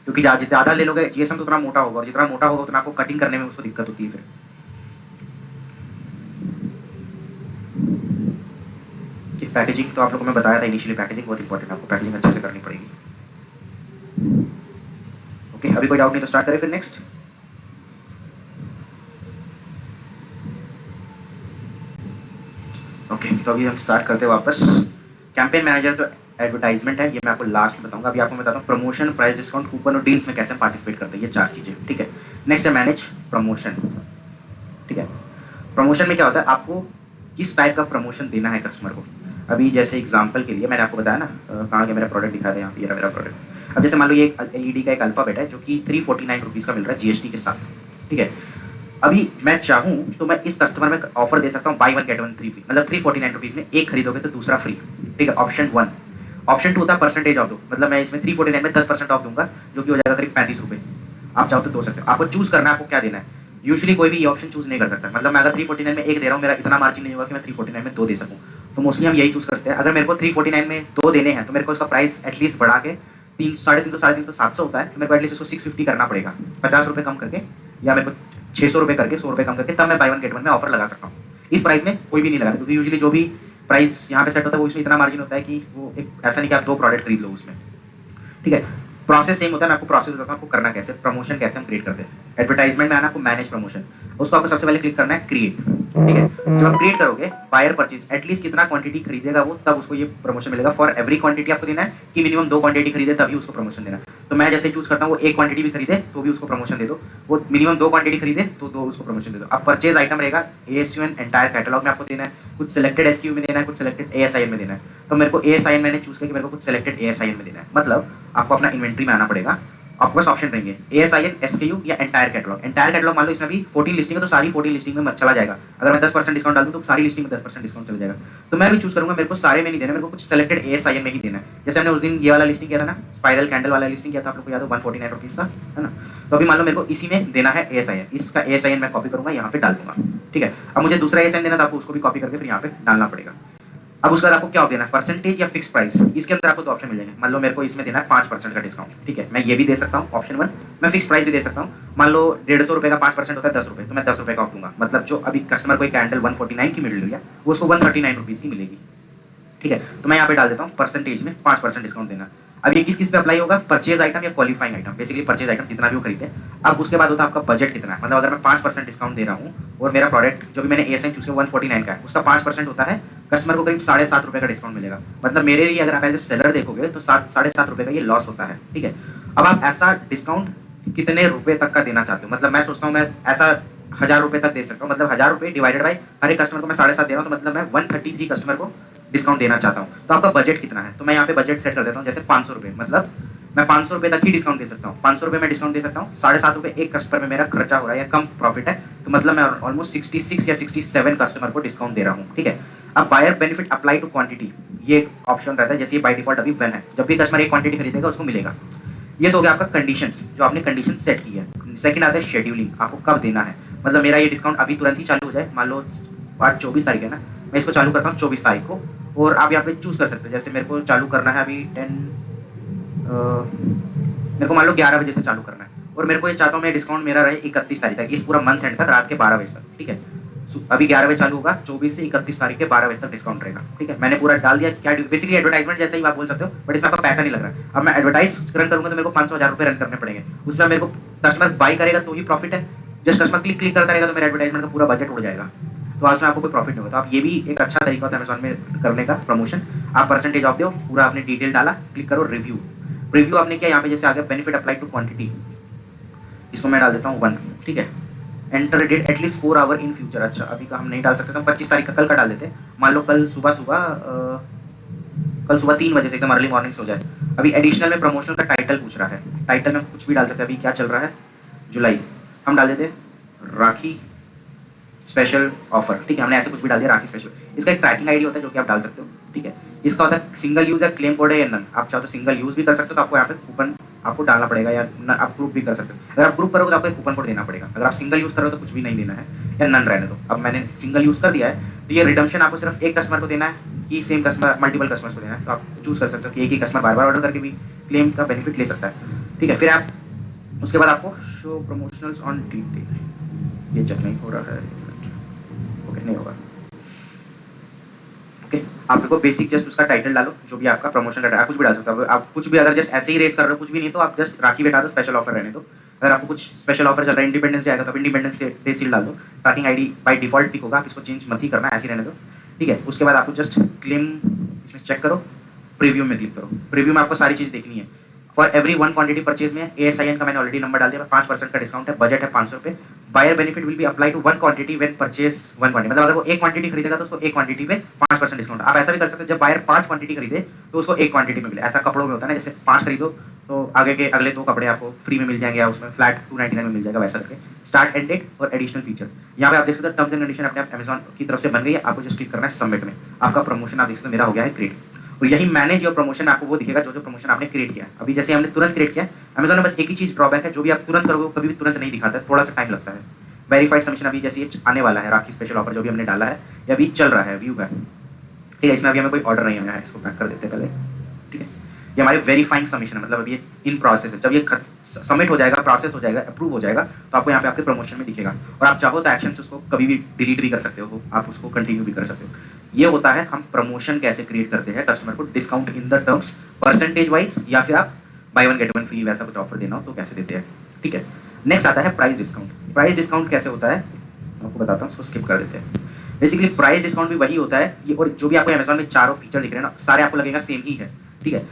क्योंकि ज़्यादा ले लोगे जीएसएम तो उतना मोटा होगा, और जितना मोटा होगा उतना आपको कटिंग करने में उसको दिक्कत होती है। फिर पैकेजिंग तो आप लोगों को मैं बताया था इनिशियली, पैकेजिंग बहुत इंपॉर्टेंट है, आपको पैकेजिंग अच्छे से करनी पड़ेगी। ओके, अभी कोई डाउट नहीं तो स्टार्ट करें फिर नेक्स्ट। ओके, तो अभी हम स्टार्ट करते हैं वापस। कैंपेन मैनेजर तो एडवर्टाइजमेंट है, ये मैं आपको लास्ट में बताऊंगा। अभी आपको मैं बताता हूँ प्रमोशन, प्राइस डिस्काउंट, कूपन और डील्स में कैसे पार्टिसिपेट करते हैं, ये 4 चीज़ें। ठीक है, नेक्स्ट है मैनेज प्रमोशन। ठीक है, प्रमोशन में क्या होता है, आपको किस टाइप का प्रमोशन देना है कस्टमर को। अभी जैसे एग्जांपल के लिए मैंने आपको बताया ना, कहाँ के मेरा प्रोडक्ट दिखा दे यहाँ पे, ये मेरा प्रोडक्ट। अब जैसे मान लो ये एलईडी का एक अल्फाबेट है जो कि 349 रुपीज़ का मिल रहा है जीएसटी के साथ। ठीक है, अभी मैं चाहूँ तो मैं इस कस्टमर में ऑफर दे सकता हूँ बाई 1 गेट 1 फ्री, मतलब 349 रुपीज़ में एक खरीदोगे तो दूसरा फ्री। ठीक है, ऑप्शन 1। ऑप्शन 2 होता है परसेंटेज ऑफ दो, मतलब मैं इसमें 349 में 10% ऑफ दूंगा, जो कि हो जाएगा करीब 35 रुपये। आप चाहो तो दो सकते हो, आपको चूज़ करना है आपको क्या देना है। यूजुअली कोई भी ये ऑप्शन चूज़ नहीं कर सकता, मतलब मैं अगर 349 में एक दे रहा हूँ, मेरा इतना मार्जिन नहीं होगा कि मैं 349 में 2 दे सकूँ, तो मोस्टली हम यही चूज़ करते हैं। अगर मेरे को 349 में 2 देने हैं तो मेरे को इसका प्राइस एटलीस्ट बढ़ा के 300, 700 होता है, तो मेरे को एटलीस्ट इसको 650 करना पड़ेगा, 50 रुपये कम करके, या मेरे को 600 रुपये करके, 100 रुपये कम करके, तब मैं बाई 1 गेट 1 में ऑफर लगा सकता हूँ। इस प्राइस में कोई भी नहीं लगाता, क्योंकि यूजुअली जो भी प्राइस यहाँ पे सेट होता है वो इसमें इतना मार्जिन होता है कि वो एक ऐसा नहीं कि आप 2 प्रोडक्ट खरीद लो उसमें। ठीक है, प्रोसेस सेम होता है, मैं आपको प्रोसेस बताता हूँ आपको करना कैसे, प्रमोशन कैसे हम क्रिएट करते हैं। एडवर्टाइजमेंट में आना आपको मैनेज प्रमोशन, उसको आपको सबसे पहले क्लिक करना है क्रिएट। ठीक है, जब आप क्रिएट करोगे बायर परचेज, एटलीस्ट कितना क्वांटिटी खरीदेगा वो, तब उसको ये प्रमोशन मिलेगा। फॉर एवरी क्वांटिटी आपको देना है कि मिनिमम 2 क्वांटिटी खरीदे तभी उसको प्रमोशन देना। तो मैं जैसे चूज करता हूँ, वो 1 क्वांटिटी भी खरीदे तो भी उसको प्रमोशन दे दो, वो मिनिमम 2 क्वांटिटी खरीदे तो 2 उसको प्रमोशन दे दो। अब परचेज आइटम रहेगा ASUN एंटायर कैटलॉग में आपको देना है, कुछ सिलेक्टेड SKU में देना है, कुछ सिलेक्टेड ASIN में देना है। तो मेरे को ASIN मैंने चूज किया कि मेरे को कुछ सिलेक्टेड ASIN में देना है, मतलब आपको अपना इन्वेंट्री में आना पड़ेगा। आपके पास ऑप्शन रहेंगे ASIN, SKU या एंटायर कैटलॉग। एंटायर कैटलॉग मान लो इसमें भी 14 लिस्टिंग है तो सारी 14 लिस्टिंग में चला जाएगा। अगर मैं 10% डिस्काउंट डाल दूँ तो सारी लिस्टिंग में 10% डिस्काउंट चला जाएगा। तो मैं भी चूज करूंगा, मेरे को सारे में नहीं देना, मेरे को कुछ सिलेक्टेड ASIN में ही देना है। जैसे हमने उस दिन ये वाला लिस्टिंग किया था ना, स्पाइरल कैंडल वाला लिस्टिंग किया था, आप लोग को याद हो, 149 रुपीज़ का, है ना। तो अभी मान लो मेरे को इसी में देना है ASIN, इसका ASIN मैं कॉपी करूंगा, यहाँ पे डाल दूंगा। ठीक है, अब मुझे दूसरा ASIN देना था, आपको उसको भी कॉपी करके फिर यहाँ पे डालना पड़ेगा। अब उसके बाद आपको क्या देना है, परसेंटेज या फिक्स प्राइस। इसके अंदर आपको दो ऑप्शन मिल जाएंगे। मान लो मेरे को इसमें देना है 5% का डिस्काउंट, ठीक है, मैं ये भी दे सकता हूँ ऑप्शन 1। मैं फिक्स प्राइस भी दे सकता हूँ। मान लो 150 रुपये का 5% होता है 10 रुपये, तो मैं 10 रुपये का ऑफ दूंगा। मतलब जो अभी कस्टमर को एक कैंडल 149 की मिल रही है वो उसको 139 रुपीज़ की मिलेगी, ठीक है। तो मैं यहाँ पे डाल देता हूँ परसेंटेज में 5% डिस्काउंट देना। अब ये किस किस पे अप्लाई होगा, परचेज आइटम या qualifying item, basically purchase item जितना भी वो खरीदे। अब उसके बाद होता है आपका बजट कितना है, मतलब अगर मैं 5% डिस्काउंट दे रहा हूँ और मेरा प्रोडक्ट जो भी मैंने ASN चूज किया 149 का है, उसका 5% होता है, कस्टमर को करीब 7.5 रुपये का डिस्काउंट मिलेगा। मतलब मेरे लिए अगर आप एज ए सेलर देखोगे तो 7.5 रुपये का ये लॉस होता है, ठीक है। अब आप ऐसा डिस्काउंट कितने रुपए तक का देना चाहते हो, मतलब मैं सोचता हूँ मैं ऐसा 1000 रुपये तक दे सकता हूँ। मतलब 1000 रुपये डिवाइडेड बाई हर एक कस्टमर को मैं 7.5 दे रहा हूँ, तो मतलब मैं 133 कस्टमर को डिस्काउंट देना चाहता हूँ। तो आपका बजट कितना है, तो मैं यहाँ पे बजट सेट कर देता हूँ जैसे 500 रुपये, मतलब मैं 500 रुपये तक ही डिस्काउंट दे सकता हूँ। 500 रुपये में डिस्काउंट दे सकता हूँ। 7.5 रुपये एक कस्टमर में मेरा खर्चा हो रहा है या कम प्रॉफिट है, तो मतलब मैं ऑलमोस्ट 66 या 67 कस्टमर को डिस्काउंट दे रहा हूँ, ठीक है। अब buyer benefit apply to quantity, ये एक ऑप्शन रहता है, जैसे ये बाय डिफॉल्ट अभी 1 है, जब भी कस्टमर एक क्वांटिटी खरीदेगा उसको मिलेगा। ये तो हो गया आपका कंडीशंस, जो आपने कंडीशन सेट की है। सेकंड आता है शेड्यूलिंग, आपको कब देना है। मतलब मेरा ये डिस्काउंट अभी तुरंत ही चालू हो जाए, मान लो आज 24 तारीख है ना, मैं इसको चालू करता हूँ 24 तारीख को, और आप यहाँ पे चूज़ कर सकते हो। जैसे मेरे को चालू करना है अभी मेरे को मान लो 11 बजे से चालू करना है, और मेरे को ये चाहता हूँ मैं डिस्काउंट मेरा रहे 31 तारीख तक, इस पूरा मंथ एंड तक रात के 12 बजे तक, ठीक है। अभी 11 बजे चालू होगा, 24 से 31 तारीख के 12 बजे तक डिस्काउंट रहेगा, ठीक है। मैंने पूरा डाल दिया। क्या बेसिकली एडवर्टाइजमेंट जैसा ही आप बोल सकते हो, बट इसमें आपका पैसा नहीं लग रहा है। अब मैं एडवर्टाइज रन करूंगा तो मेरे को 500,000 रुपये रन करने पड़ेंगे, उसमें मेरे को कस्टमर बाई करेगा तो ही प्रॉफिट है। जस्ट कस्टमर क्लिक करता रहेगा तो मेरा एडवर्टाइजमेंट का पूरा बजट उड़ जाएगा, तो आज में आपको कोई प्रॉफिट नहीं होगा। तो आप ये भी एक अच्छा तरीका होता है अमेजोन में करने का प्रमोशन। आप परसेंटेज ऑफ दो, पूरा आपने डिटेल डाला, क्लिक करो रिव्यू। रिव्यू आपने किया, यहाँ पे जैसे आ गया बेनिफिट अप्लाई टू क्वांटिटी, इसको मैं डाल देता हूँ 1, ठीक है। Enter date at least 4 hour in future, अच्छा अभी का हम नहीं डाल सकते, तो 25 तारीख का कल का डाल देते हैं। मान लो कल सुबह 3 बजे से एकदम अर्ली मॉर्निंग से हो जाए। अभी एडिशनल में प्रमोशनल का टाइटल पूछ रहा है, टाइटल में कुछ भी डाल सकते हैं। अभी क्या चल रहा है, जुलाई, हम डाल देते राखी स्पेशल ऑफर, ठीक है। हमने ऐसे कुछ भी डाल दिया राखी स्पेशल। इसका एक ट्रैकिंग आईडी होता है जो कि आप डाल सकते हो, ठीक है। इसका होता है सिंगल यूज है, क्लेम कोड है या नन। आप चाहो तो सिंगल यूज भी कर सकते हो, तो आपको यहाँ पे कूपन आपको डालना पड़ेगा, या आप ग्रुप भी कर सकते हो। अगर आप ग्रुप करोगे तो आपको एक कूपन कोड देना पड़ेगा। अगर आप सिंगल यूज करोगे तो कुछ भी नहीं देना है, या नन रहने दो। अब मैंने सिंगल यूज कर दिया है, तो ये रिडम्पशन आपको सिर्फ एक कस्टमर को देना है कि सेम कस्टमर मल्टीपल कस्टमर्स को देना है। तो आप चूज कर सकते हो कि एक ही कस्टमर बार बार ऑर्डर करके भी क्लेम का बेनिफिट ले सकता है, ठीक है। फिर आप उसके बाद आपको शो प्रमोशनल्स ऑन डिटेल, ये चेक नहीं हो रहा है, ओके नहीं होगा, ओके। आपको बेसिक जस्ट उसका टाइटल डालो, जो भी आपका प्रमोशन का, कुछ भी डाल सकते हो। आप कुछ भी अगर जस्ट ऐसे ही रेस कर रहे हो, कुछ भी नहीं, तो आप जस्ट राखी बैठा दो, स्पेशल ऑफर रहने दो। अगर आपको कुछ स्पेशल ऑफर चल रहा है, इंडिपेंडेंस डे आएगा, तो आप इंडिपेंडेंस डे सील डाल दो। Tracking ID by default pick होगा, आप इसको चेंज मत ही करना, ऐसे ही रहने दो, ठीक है। उसके बाद आपको जस्ट क्लेम इसमें चेक करो, प्रीव्यू में क्लिक करो। प्रीव्यू में आपको सारी चीज़ देखनी है। फॉर एवरी 1 क्वांटिटी परचेज में ASIN का मैंने ऑलरेडी नंबर डाल दिया, 5% का डिस्काउंट है, बजट है 500 रुपये। Buyer benefit will be apply to 1 quantity when purchase 1 quantity, मतलब अगर वो एक क्वांटिटी खरीदेगा तो उसको एक क्वांटिटी पे 5% डिस्काउंट। आप ऐसा भी कर सकते हो, जब बायर 5 क्वांटिटी खरीदे तो उसको एक क्वांटिटी में मिले। ऐसा कपड़ों में होता है ना, जैसे 5 खरीदो तो आगे के अगले 2 कपड़े आपको फ्री में मिल जाएंगे, या उसमें फ्लैट 299 में मिल जाएगा, वैसा करके। स्टार्ट एंड डेट और एडिशनल फीचर, यहाँ पे आप देख सकते हो टर्म्स एंड कंडीशन अपने आप अमेजोन की तरफ से बन गई है। आपको जस्ट क्लिक करना है सबमिट में, आपका प्रमोशन आप देख सकते हो मेरा हो गया है क्रिएट। और यही मैनेज योर प्रमोशन, आपको वो दिखेगा जो जो प्रमोशन आपने क्रिएट किया। अभी जैसे हमने तुरंत क्रिएट किया, अमेजोन में बस एक ही चीज़ ड्रॉबैक है, जो भी आप तुरंत करोगे कभी भी तुरंत नहीं दिखाता है, थोड़ा सा टाइम लगता है। वेरीफाइड सबमिशन अभी जैसे ये आने वाला है, राखी स्पेशल ऑफर जो भी हमने डाला है, ये अभी चल रहा है, व्यू है, ठीक है। इसमें अभी हमें कोई ऑर्डर नहीं है, इसको पैक कर देते हैं पहले, ठीक है। ये हमारे वेरीफाइंग सबमिशन है, मतलब अभी ये इन प्रोसेस है। जब ये सबमिट हो जाएगा, प्रोसेस हो जाएगा, अप्रूव हो जाएगा, तो आपको यहाँ पे आपके प्रमोशन में दिखेगा। और आप चाहो तो एक्शन से उसको कभी भी डिलीट भी कर सकते हो, आप उसको कंटिन्यू भी कर सकते हो। ये होता है हम प्रमोशन कैसे क्रिएट करते हैं कस्टमर को, discount in the terms percentage wise, या फिर आप बाय 1 गेट 1 फ्री वैसा कुछ ऑफर देना हो तो कैसे देते हैं, ठीक है। नेक्स्ट आता है प्राइस डिस्काउंट। प्राइस डिस्काउंट कैसे होता है आपको बताता हूँ, उसको स्किप कर देते हैं। बेसिकली प्राइस डिस्काउंट भी वही होता है ये, और जो भी आपको अमेजोन में चारों फीचर दिख रहे हैं ना, सारे आपको लगेगा सेम ही है, ठीक है।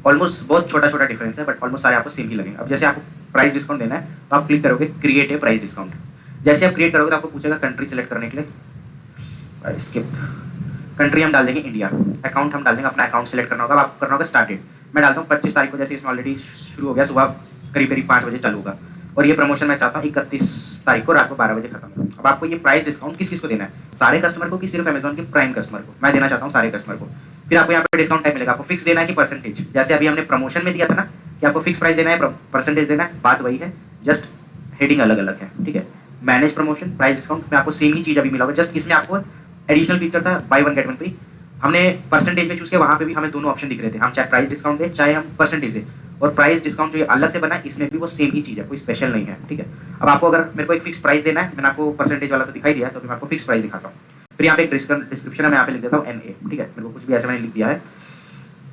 ऑलमोस्ट बहुत छोटा छोटा डिफरेंस है, बट ऑलमोस्ट सारे आपको सेम ही लगेंगे। अब जैसे आपको प्राइस डिस्काउंट देना है, तो आप क्लिक करोगे क्रिएट ए प्राइस डिस्काउंट। जैसे आप क्रिएट करोगे तो आपको पूछेगा कंट्री सेलेक्ट करने के लिए, स्किप। कंट्री हम डाल देंगे इंडिया, अकाउंट हम डाल देंगे अपना अकाउंट सेलेक्ट करना होगा। आपको करना होगा स्टार्ट डेट, मैं डालता हूँ 25 तारीख को, जैसे इसमें ऑलरेडी शुरू हो गया, सुबह करीब 5 बजे चालू होगा। और ये प्रमोशन मैं चाहता हूँ 31 तारीख को रात को 12 बजे खत्म हो। अब आपको ये प्राइस डिस्काउंट किस किस को देना है, सारे कस्टमर को कि सिर्फ अमेजोन के प्राइम कस्टमर को? मैं देना चाहता हूँ सारे कस्टमर को। फिर आपको यहाँ पे डिस्काउंट टाइप मिलेगा, आपको फिक्स देना है कि परसेंटेज, जैसे अभी हमने प्रमोशन में दिया था ना कि आपको फिक्स प्राइस देना है, परसेंटेज देना है, बात वही है, जस्ट हेडिंग अलग अलग है, ठीक है। मैनेज प्रमोशन, प्राइस डिस्काउंट में आपको सेम ही चीज़ अभी मिला होगा, जस्ट इसमें आपको एडिशनल फीचर था बाय 1 गेट 1 फ्री, हमने परसेंटेज में चूज़ किया, वहाँ पे भी हमें दोनों ऑप्शन दिख रहे थे, हम चाहे प्राइस डिस्काउंट दें चाहे हम परसेंटेज दें। और प्राइस डिस्काउंट जो ये अलग से बना है इसमें भी वो सेम ही चीज़ है, कोई स्पेशल नहीं है, ठीक है। अब आपको अगर मेरे को एक फिक्स प्राइस देना है, मैंने आपको परसेंटेज वाला तो दिखाई दिया, तो अभी मैं आपको फिक्स प्राइस दिखाता हूँ। फिर यहाँ पे एक डिस्क्रिप्शन है, मैं यहाँ पे लिख देता हूँ NA, ठीक है, मेरे को कुछ भी ऐसे मैंने लिख दिया है।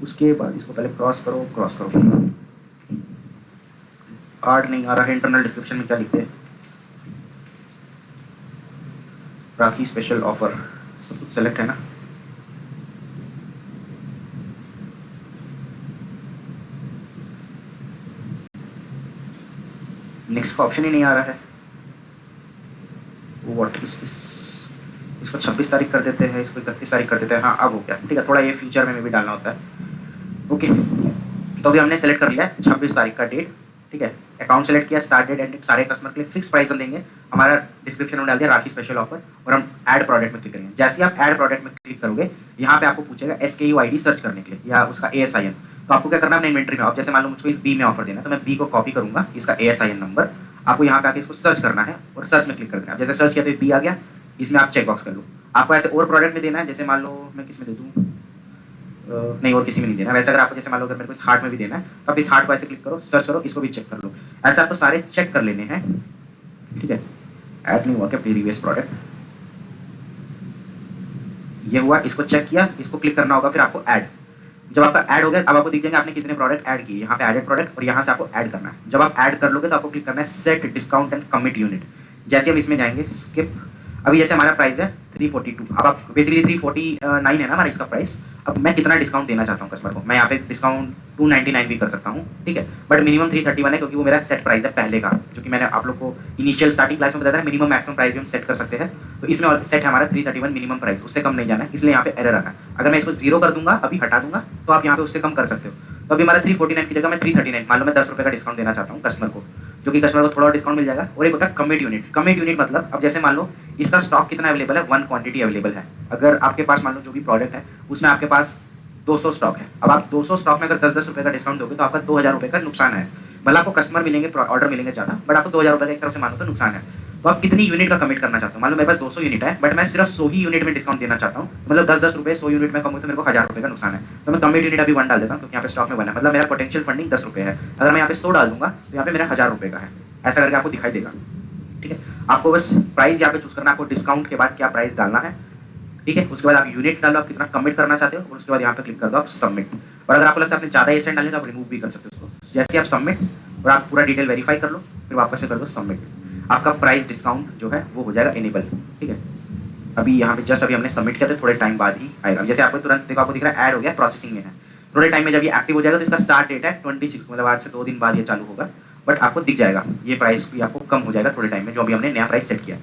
उसके बाद इसको पहले क्रॉस करो। आर्ट नहीं आ रहा है, इंटरनल डिस्क्रिप्शन में क्या लिखते हैं, राखी स्पेशल ऑफर, सब कुछ सेलेक्ट है ना। नेक्स्ट का ऑप्शन ही नहीं आ रहा है, व्हाट इज दिस। इसको 26 तारीख कर देते हैं, इसको 31 तारीख कर देते हैं। हाँ अब हो गया, ठीक है, थोड़ा ये फ्यूचर में भी डालना होता है। ओके, तो अभी हमने सेलेक्ट कर लिया है 26 तारीख का डेट, ठीक है। अकाउंट सेलेक्ट किया, स्टार्ट डेट एंड डेट, सारे कस्टमर के लिए फिक्स प्राइस हम देंगे। हमारा डिस्क्रिप्शन में डाल दिया राखी स्पेशल ऑफर, और हम ऐड प्रोडक्ट में क्लिक करेंगे। जैसे ही आप ऐड प्रोडक्ट में क्लिक करोगे, यहाँ पे आपको पूछेगा SKU ID सर्च करने के लिए या उसका ASIN। तो आपको क्या करना है, अपने इन्वेंट्री में, आप जैसे मान लो मुझको इस B में ऑफर देना है, तो मैं B को कॉपी करूंगा, इसका ASIN नंबर आपको यहाँ पे आके इसको सर्च करना है और सर्च में क्लिक कर देना है। जैसे सर्च किया तो B आ गया, इसमें आप चेकबॉक्स कर लो। आपको ऐसे और प्रोडक्ट में देना है, जैसे मान लो मैं किस में दे दूँ, नहीं और किसी में नहीं देना। वैसे अगर आपको जैसे मान लो अगर मेरे को इस हार्ट में भी देना है, तो आप इस हार्ट को ऐसे क्लिक करो, सर्च करो, इसको भी चेक कर लो। ऐसे आपको सारे चेक कर लेने हैं, ठीक है। ऐड नहीं हुआ क्या प्रीवियस प्रोडक्ट, ये हुआ, इसको चेक किया, इसको क्लिक करना होगा, फिर आपको ऐड। जब आपका ऐड हो गया, अब आपको दिख जाएंगे आपने कितने प्रोडक्ट ऐड किए, यहाँ पे एडेड प्रोडक्ट, और यहाँ से आपको ऐड करना है। जब आप ऐड कर लोगे तो आपको क्लिक करना है set discount and commit unit. जैसे हम इसमें जाएंगे स्किप, अभी जैसे हमारा प्राइस है 342, अब आप बेसिकली 349 है ना हमारा इसका प्राइस। अब मैं कितना डिस्काउंट देना चाहता हूँ कस्टमर को, मैं यहाँ पे डिस्काउंट 299 भी कर सकता हूँ, ठीक है, बट मिनिमम 331 है, क्योंकि वो मेरा सेट प्राइस है पहले का, जो कि मैंने आप लोग को इनिशियल स्टार्टिंग क्लास में बताया था। मिनिमम मैक्सिमम प्राइस भी हम सेट कर सकते हैं, तो इसमें सेट है हमारा 331 मिनिमम प्राइस, उससे कम नहीं जाना है, इसलिए यहाँ पे एरर आता है। अगर मैं इसको 0 कर दूंगा, अभी हटा दूंगा, तो आप यहाँ पे उससे कम कर सकते हो। तो अभी हमारा 349 की जगह मैं 339, मान लो मैं 10 रुपये का डिस्काउंट देना चाहता हूँ कस्टमर को, जो कि कस्टमर को थोड़ा और डिस्काउंट मिल जाएगा। और एक होता है कमिट यूनिट। कमिट यूनिट मतलब अब जैसे मान लो इसका स्टॉक कितना अवेलेबल है, 1 क्वांटिटी अवेलेबल है। अगर आपके पास मान लो जो भी प्रोडक्ट है उसमें आपके पास 200 स्टॉक है, अब आप 200 स्टॉक में अगर 10-10 रुपये का डिस्काउंट दोगे तो आपका 2000 रुपये का नुकसान है। भले आपको कस्टमर मिलेंगे, ऑर्डर मिलेंगे ज़्यादा, बट आपको 2000 रुपये का एक तरफ से मानो तो नुकसान है। तो आप कितनी यूनिट का कमिट करना चाहते हो, मान लो मेरे पास 200 यूनिट है, बट मैं सिर्फ 100 ही यूनिट में डिस्काउंट देना चाहता हूँ, मतलब 10-10 रुपये 100 यूनिट में कम हो तो मेरे को 1000 रुपये का नुकसान है। तो मैं कमिट यूनिट अभी 1 डाल देता हूँ, क्योंकि यहाँ पे स्टॉक में 1 है, मतलब मेरा पोटेंशियल फंडिंग 10 रुपये है। अगर मैं यहाँ पे 100 डाल दूंगा तो यहाँ पे मेरा 1000 रुपये का है, ऐसा करके आपको दिखाई देगा, ठीक है। आपको बस प्राइस यहाँ पे चूज करना है, आपको डिस्काउंट के बाद क्या प्राइस डालना है, ठीक है। उसके बाद आप यूनिट डालो, आप कितना कमिट करना चाहते हो, और उसके बाद यहाँ पे क्लिक कर दो आप सबमिट। और अगर आपको लगता है आपने ज़्यादा एसेंट डाले तो आप रिमूव भी कर सकते हो उसको। जैसे आप सबमिट और आप पूरा डिटेल वेरीफाई कर लो, फिर वापस से कर दो सबमिट, आपका प्राइस डिस्काउंट जो है वो हो जाएगा इनेबल, ठीक है। अभी यहाँ पे जस्ट अभी हमने सबमिट किया तो थोड़े टाइम बाद ही आएगा। जैसे आपको तुरंत देखो, आपको दिख रहा है ऐड हो गया, प्रोसेसिंग में है। थोड़े टाइम में जब ये एक्टिव हो जाएगा तो इसका स्टार्ट डेट है 26, मतलब आज से 2 दिन बाद ये चालू होगा, बट आपको दिख जाएगा ये प्राइस भी आपको कम हो जाएगा थोड़े टाइम में, जो अभी हमने नया प्राइस सेट किया।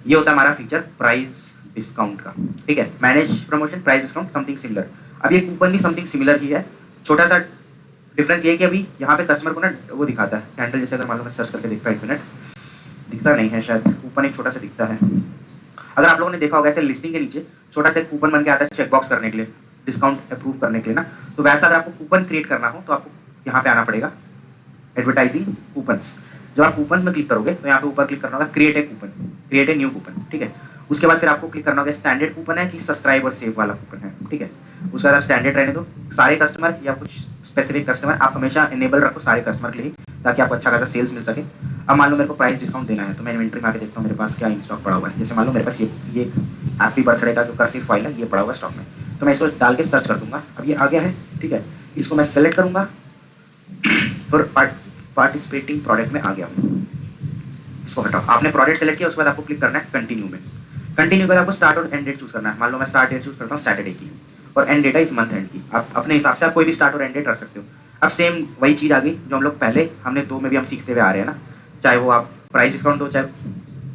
ये होता है हमारा फीचर प्राइस डिस्काउंट का, ठीक है। Manage promotion, price discount, something similar. अब ये कूपन भी समथिंग सिमिलर ही है। छोटा सा डिफरेंस ये है कि अभी यहाँ पे कस्टमर को ना वो दिखाता है कैंडल, जैसे अगर मान लो मैं सर्च करके देखता हूँ, 1 मिनट, दिखता नहीं है शायद, कूपन एक छोटा सा दिखता है। अगर आप लोगों ने देखा होगा ऐसे लिस्टिंग के नीचे छोटा सा कूपन बन के आता है चेकबॉक्स करने के लिए, डिस्काउंट अप्रूव करने के लिए ना, तो वैसा अगर आपको कूपन क्रिएट करना हो तो आपको यहाँ पे आना पड़ेगा, एडवर्टाइजिंग कूपन्स। जब आप कूपन्स में क्लिक करोगे तो यहाँ पे ऊपर क्लिक करना होगा create a coupon, create a new coupon, ठीक है। उसके बाद फिर आपको क्लिक करना होगा स्टैंडर्ड कूपन है कि सब्सक्राइब और सेव वाला कूपन है, ठीक है। उसके बाद आप स्टैंडर्ड रहने दो, सारे कस्टमर या कुछ स्पेसिफिक कस्टमर आप हमेशा इनेबल रखो सारे कस्टमर के लिए, ताकि आपको अच्छा खासा सेल्स मिल सके। अब मान लो मेरे को प्राइस डिस्काउंट देना है, तो मैं इन्वेंट्री में आके देखता हूँ मेरे पास क्या इन स्टॉक पड़ा हुआ है। जैसे मान लो मेरे पास ये हैप्पी बर्थडे का जो कर्सिव फाइल है ये पड़ा हुआ स्टॉक में, तो मैं इसको डाल के सर्च कर दूंगा। अब ये आ गया है, ठीक है। इसको मैं सेलेक्ट करूंगा और पार्टिसिपेटिंग प्रोडक्ट में आ गया, इसको हटाओ। आपने प्रोडक्ट सेलेक्ट किया, उसके बाद आपको क्लिक करना है कंटिन्यू में। कंटिन्यू के बाद आपको स्टार्ट और एंड डेट चूज करना है। मान लो मैं स्टार्ट डेट चूज करता हूँ सैटरडे की, और एंड डेट है इस मंथ एंड की। आप अपने हिसाब से आप कोई भी स्टार्ट और एंड डेट रख सकते हो। अब सेम वही चीज़ आ गई जो हम लोग पहले हमने 2 में भी हम सीखते हुए आ रहे हैं ना, चाहे वो आप प्राइस डिस्काउंट दो, चाहे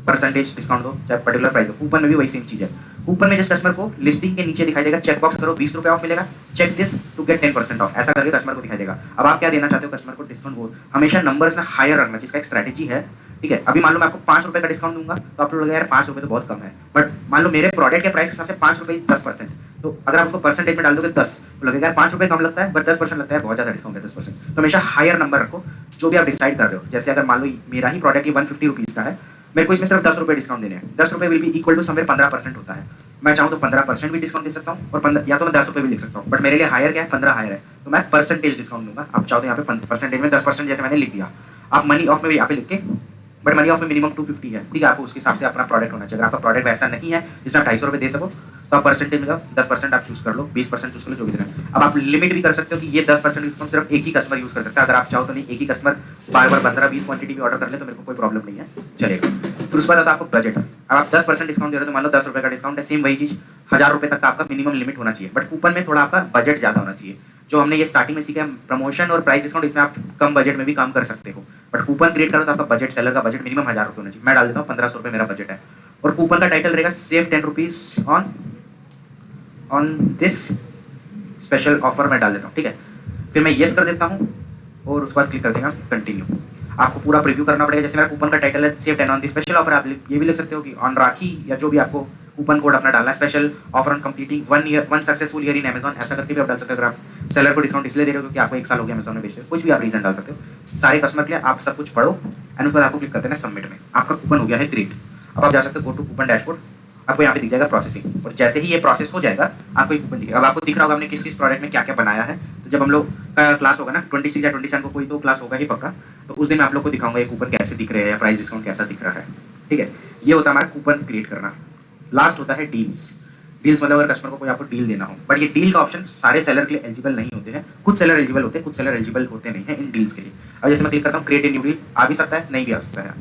परसेंटेज डिस्काउंट दो, चाहे पर्टिकुलर प्राइस दो। कूपन में भी वही सेम चीज़ है। कूपन में जिस कस्टमर को लिस्टिंग के नीचे दिखाई देगा चेकबॉक्स करो 20 रुपये ऑफ मिलेगा, check this to get 10% off, ऐसा करके कस्टमर को दिखाई देगा। अब आप क्या देना चाहते हो कस्टमर को डिस्काउंट, वो हमेशा नंबर्स ना हायर रखना चाहिए, इसका एक स्ट्रैटेजी है, ठीक है। अभी मान लो मैं आपको 5 रुपये का डिस्काउंट दूंगा तो आप लोग लगेगा यार 5 रुपये तो बहुत कम है, बट मान लो मेरे प्रोडक्ट के प्राइस के हिसाब से 5 रुपये 10%, तो अगर आप उसको परसेंटेज में डाल दोगे 10, तो लगेगा यार 5 रुपये कम लगता है, बट 10% लगता है, बहुत ज़्यादा डिस्काउंट है 10%। तो हमेशा हायर नंबर रखो जो भी आप डिसाइड कर रहे हो। जैसे अगर मान लो मेरा ही प्रोडक्ट ये 150 रुपीज़ का है, मेरे को इसमें सिर्फ 10 रुपये डिस्काउंट देने हैं। 10 रुपये will be equal to somewhere 15% होता है। मैं चाहूँ तो 15% भी डिस्काउंट दे सकता हूँ और 15 या तो मैं 10 रुपये भी लिख सकता हूँ, बट मेरे लिए हायर क्या है, 15 हायर है, तो मैं परसेंटेज डिस्काउंट दूंगा। आप चाहो तो यहाँ पे परसेंटेज में 10% जैसे मैंने लिख दिया। आप मनी ऑफ में भी यहाँ पे लिख के, बट मनी ऑफ में मिनिमम 250 है, ठीक है, आपको उसके हिसाब से अपना प्रोडक्ट होना चाहिए। अगर आपका प्रोडक्ट वैसा नहीं है जिसमें आप 250 रुपये दे सको, तो आप परसेंटेज में 10% आप चूज कर लो, 20% चूज कर लो, जो भी देना है। अब आप लिमिट भी कर सकते हो कि ये 10% डिस्काउंट सिर्फ एक ही कस्टमर यूज कर सकता है। अगर आप चाहो तो नहीं, एक ही कस्टमर बार बार 15-20 क्वांटिटी भी ऑर्डर कर ले तो मेरे को कोई प्रॉब्लम नहीं है, चलेगा। फिर उसके बाद आता है आपको बजट। अब आप 10% डिस्काउंट दे रहे हो तो मान लो 10 रुपये का डिस्काउंट है, सेम वही चीज 1000 रुपये तक का आपका मिनिमम लिमिट होना चाहिए, बट कूपन में थोड़ा आपका बजट ज़्यादा होना चाहिए। जो हमने ये स्टार्टिंग में सीखा है प्रमोशन और प्राइस डिस्काउंट, इसमें आप कम बजट में भी काम कर सकते हो, बट कूपन क्रिएट करो तो आपका बजट, सेलर का बजट मिनिमम 1000 रुपये होना चाहिए। मैं डाल देता हूँ 1500 रुपये मेरा बजट है, और कूपन का टाइटल रहेगा save 10 rupees on this special offer मैं डाल देता हूँ, ठीक है। फिर मैं येस कर देता हूँ और उसके बाद क्लिक कर देगा कंटिन्यू। आपको पूरा प्रीव्यू करना पड़ेगा। जैसे मेरा कूपन का टाइटल है save 10 on this special offer, आप ये भी लिख सकते हो कि ऑन राखी, या जो भी आपको कूपन कोड अपना डालना है, special offer on completing 1 successful year in Amazon, ऐसा करके भी आप डाल सकते हो। अगर आप सेलर को डिस्काउंट इसलिए दे रहे हो क्योंकि आपको 1 साल हो गया अमेजॉन में बेचते, कुछ भी आप रीजन डाल सकते हो। सारे कस्टमर के लिए आप सब कुछ पढ़ो एंड उसके बाद आपको क्लिक कर देना सबमिट में। आपका कूपन हो गया है क्रिएट। अब आप जा सकते हो गो टू कूपन डैशबोर्ड, आपको यहाँ पे दिख जाएगा प्रोसेसिंग, और जैसे ही ये प्रोसेस हो जाएगा आपको एक कूपन दिखेगा। अब आपको दिख रहा होगा हमने किस किस प्रोडक्ट में क्या क्या बनाया है। तो जब हम लोग का क्लास होगा ना 26 या 27 को, कोई तो क्लास होगा ही पक्का, तो उस दिन मैं आप लोग को दिखाऊंगा ये कूपन कैसे दिख रहे हैं या प्राइस डिस्काउंट कैसा दिख रहा है, ठीक है। ये होता है हमारा कूपन क्रिएट करना। लास्ट होता है डील्स। डील्स मतलब अगर कस्टमर को कोई आपको डील देना हो, बट ये डील का ऑप्शन सारे सेलर के लिए एलिजिबल नहीं होते हैं। कुछ सेलर एलिजिबल होते हैं, कुछ सेलर एलिजिबल होते नहीं है इन डील्स के लिए। अब जैसे मैं क्लिक करता हूँ क्रिएट ए न्यू डील, आ भी सकता है नहीं भी आ सकता है।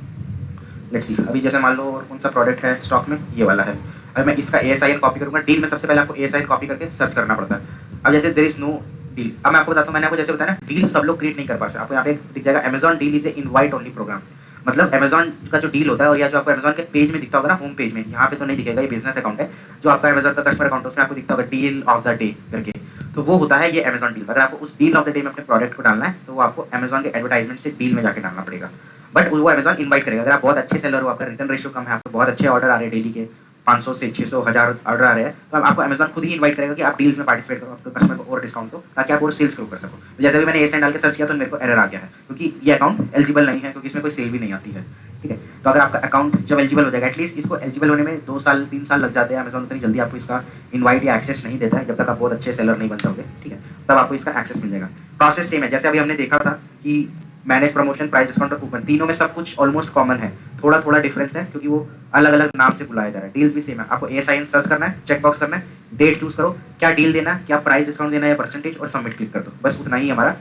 लेट्स सी, अभी जैसे मान लो और कौन सा प्रोडक्ट है स्टॉक में, ये वाला है। अब मैं इसका ASIN कॉपी करूँगा। डील में सबसे पहले आपको ASIN कॉपी करके सर्च करना पड़ता है। अब जैसे देयर इज नो डील, अब मैं आपको बताता हूँ, मैंने आपको जैसे बताया ना डील सब लोग क्रिएट नहीं कर पाते। आपको यहाँ पे दिख जाएगा Amazon deal is a invite only program, मतलब अमेजॉन का जो डील होता है, और या जो आपको अमेजॉन के पेज में दिखता होगा ना होम पेज में, यहाँ पे तो नहीं दिखेगा, ये बिजनेस अकाउंट है। जो आपका अमेजॉन का कस्टमर अकाउंट है उसमें आपको दिखता होगा डील ऑफ द डे करके, तो वो होता है ये अमेजॉन डील्स। अगर आपको उस डील ऑफ द डे में अपने प्रोडक्ट को डालना है तो वो आपको अमेजॉन के एडवर्टाइजमेंट से डील में जाके डालना पड़ेगा, बट वो अमेजॉन इनवाइट करेगा। अगर आप बहुत अच्छे सेलर हो, आपका रिटर्न रेशियो कम है, आपको बहुत अच्छे ऑर्डर आ रहे हैं डेली के 500 से 600 1000 ऑर्डर आ रहे हैं, तो आपको अमेजॉन खुद ही इनवाइट करेगा कि आप डील्स में पार्टिसिपेट करो, आपको कस्टमर को और डिस्काउंट दो ताकि आप और सेल्स ग्रो कर सको। तो जैसे भी मैंने ASIN डाल के सर्च किया तो मेरे को एरर आ गया है क्योंकि ये अकाउंट एलिजिबल नहीं है, क्योंकि इसमें कोई सेल भी नहीं आती है, ठीक है। तो अगर आपका अकाउंट जब एलिजिबल हो जाएगा, एटलीस्ट इसको एलिजिबल होने में 2 साल 3 साल लग जाते हैं। अमेजॉन उतनी जल्दी आपको इसका इनवाइट या एक्सेस नहीं देता है जब तक आप बहुत अच्छे सेलर नहीं बन जाओगे, ठीक है, तब आपको इसका एक्सेस मिल जाएगा। प्रोसेस सेम है जैसे अभी हमने देखा था कि मैनेज प्रमोशन, प्राइस डिस्काउंट और कूपन, तीनों में सब कुछ ऑलमोस्ट कॉमन है। थोड़ा थोड़ा डिफरेंस है क्योंकि वो अलग अलग नाम से बुलाया जा रहा है। डील्स भी सेम है, आपको ASIN सर्च करना है, चेक बॉक्स करना है, डेट चूज करो, क्या डील देना है, क्या प्राइस डिस्काउंट देना है या परसेंटेज, और सबमिट क्लिक कर दो। बस उतना ही हमारा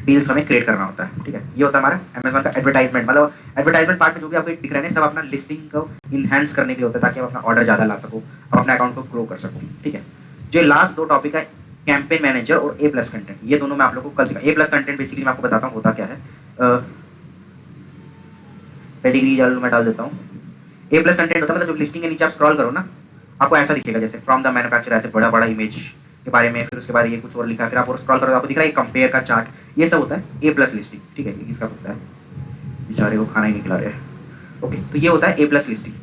डील्स हमें क्रिएट करना होता है, ठीक है। ये होता है हमारा अमेजॉन का एडवर्टाइजमेंट। मतलब एडवर्टाइजमेंट पार्ट में जो भी आपको दिख रहा है सब अपना लिस्टिंग को इनहेंस करने के लिए होता है ताकि आप अपना ऑर्डर ज़्यादा ला सको, आप अपने अकाउंट को ग्रो कर सको, ठीक है। जो लास्ट 2 टॉपिक है कैंपेन मैनेजर और A+ कंटेंट, ये दोनों मैं आप लोगों को कल सिखा। A+ कंटेंट बेसिकली मैं आपको बताता हूँ होता क्या है। पेडिग्री मैं डाल देता हूँ। A+ कंटेंट होता है मतलब जब लिस्टिंग के नीचे आप स्क्रॉल करो ना, आपको ऐसा दिखेगा जैसे फ्रॉम द मैन्युफैक्चरर, ऐसे बड़ा बड़ा इमेज के बारे में, फिर उसके बाद ये कुछ और लिखा है, फिर आप और स्क्रॉल करो आपको दिख रहा है कंपेयर का चार्ट, ये सब होता है A+ लिस्टिंग, ठीक है। इसका होता है बेचारे को खाना ही नहीं खिला रहे हैं, ओके। तो ये होता है A+ लिस्टिंग।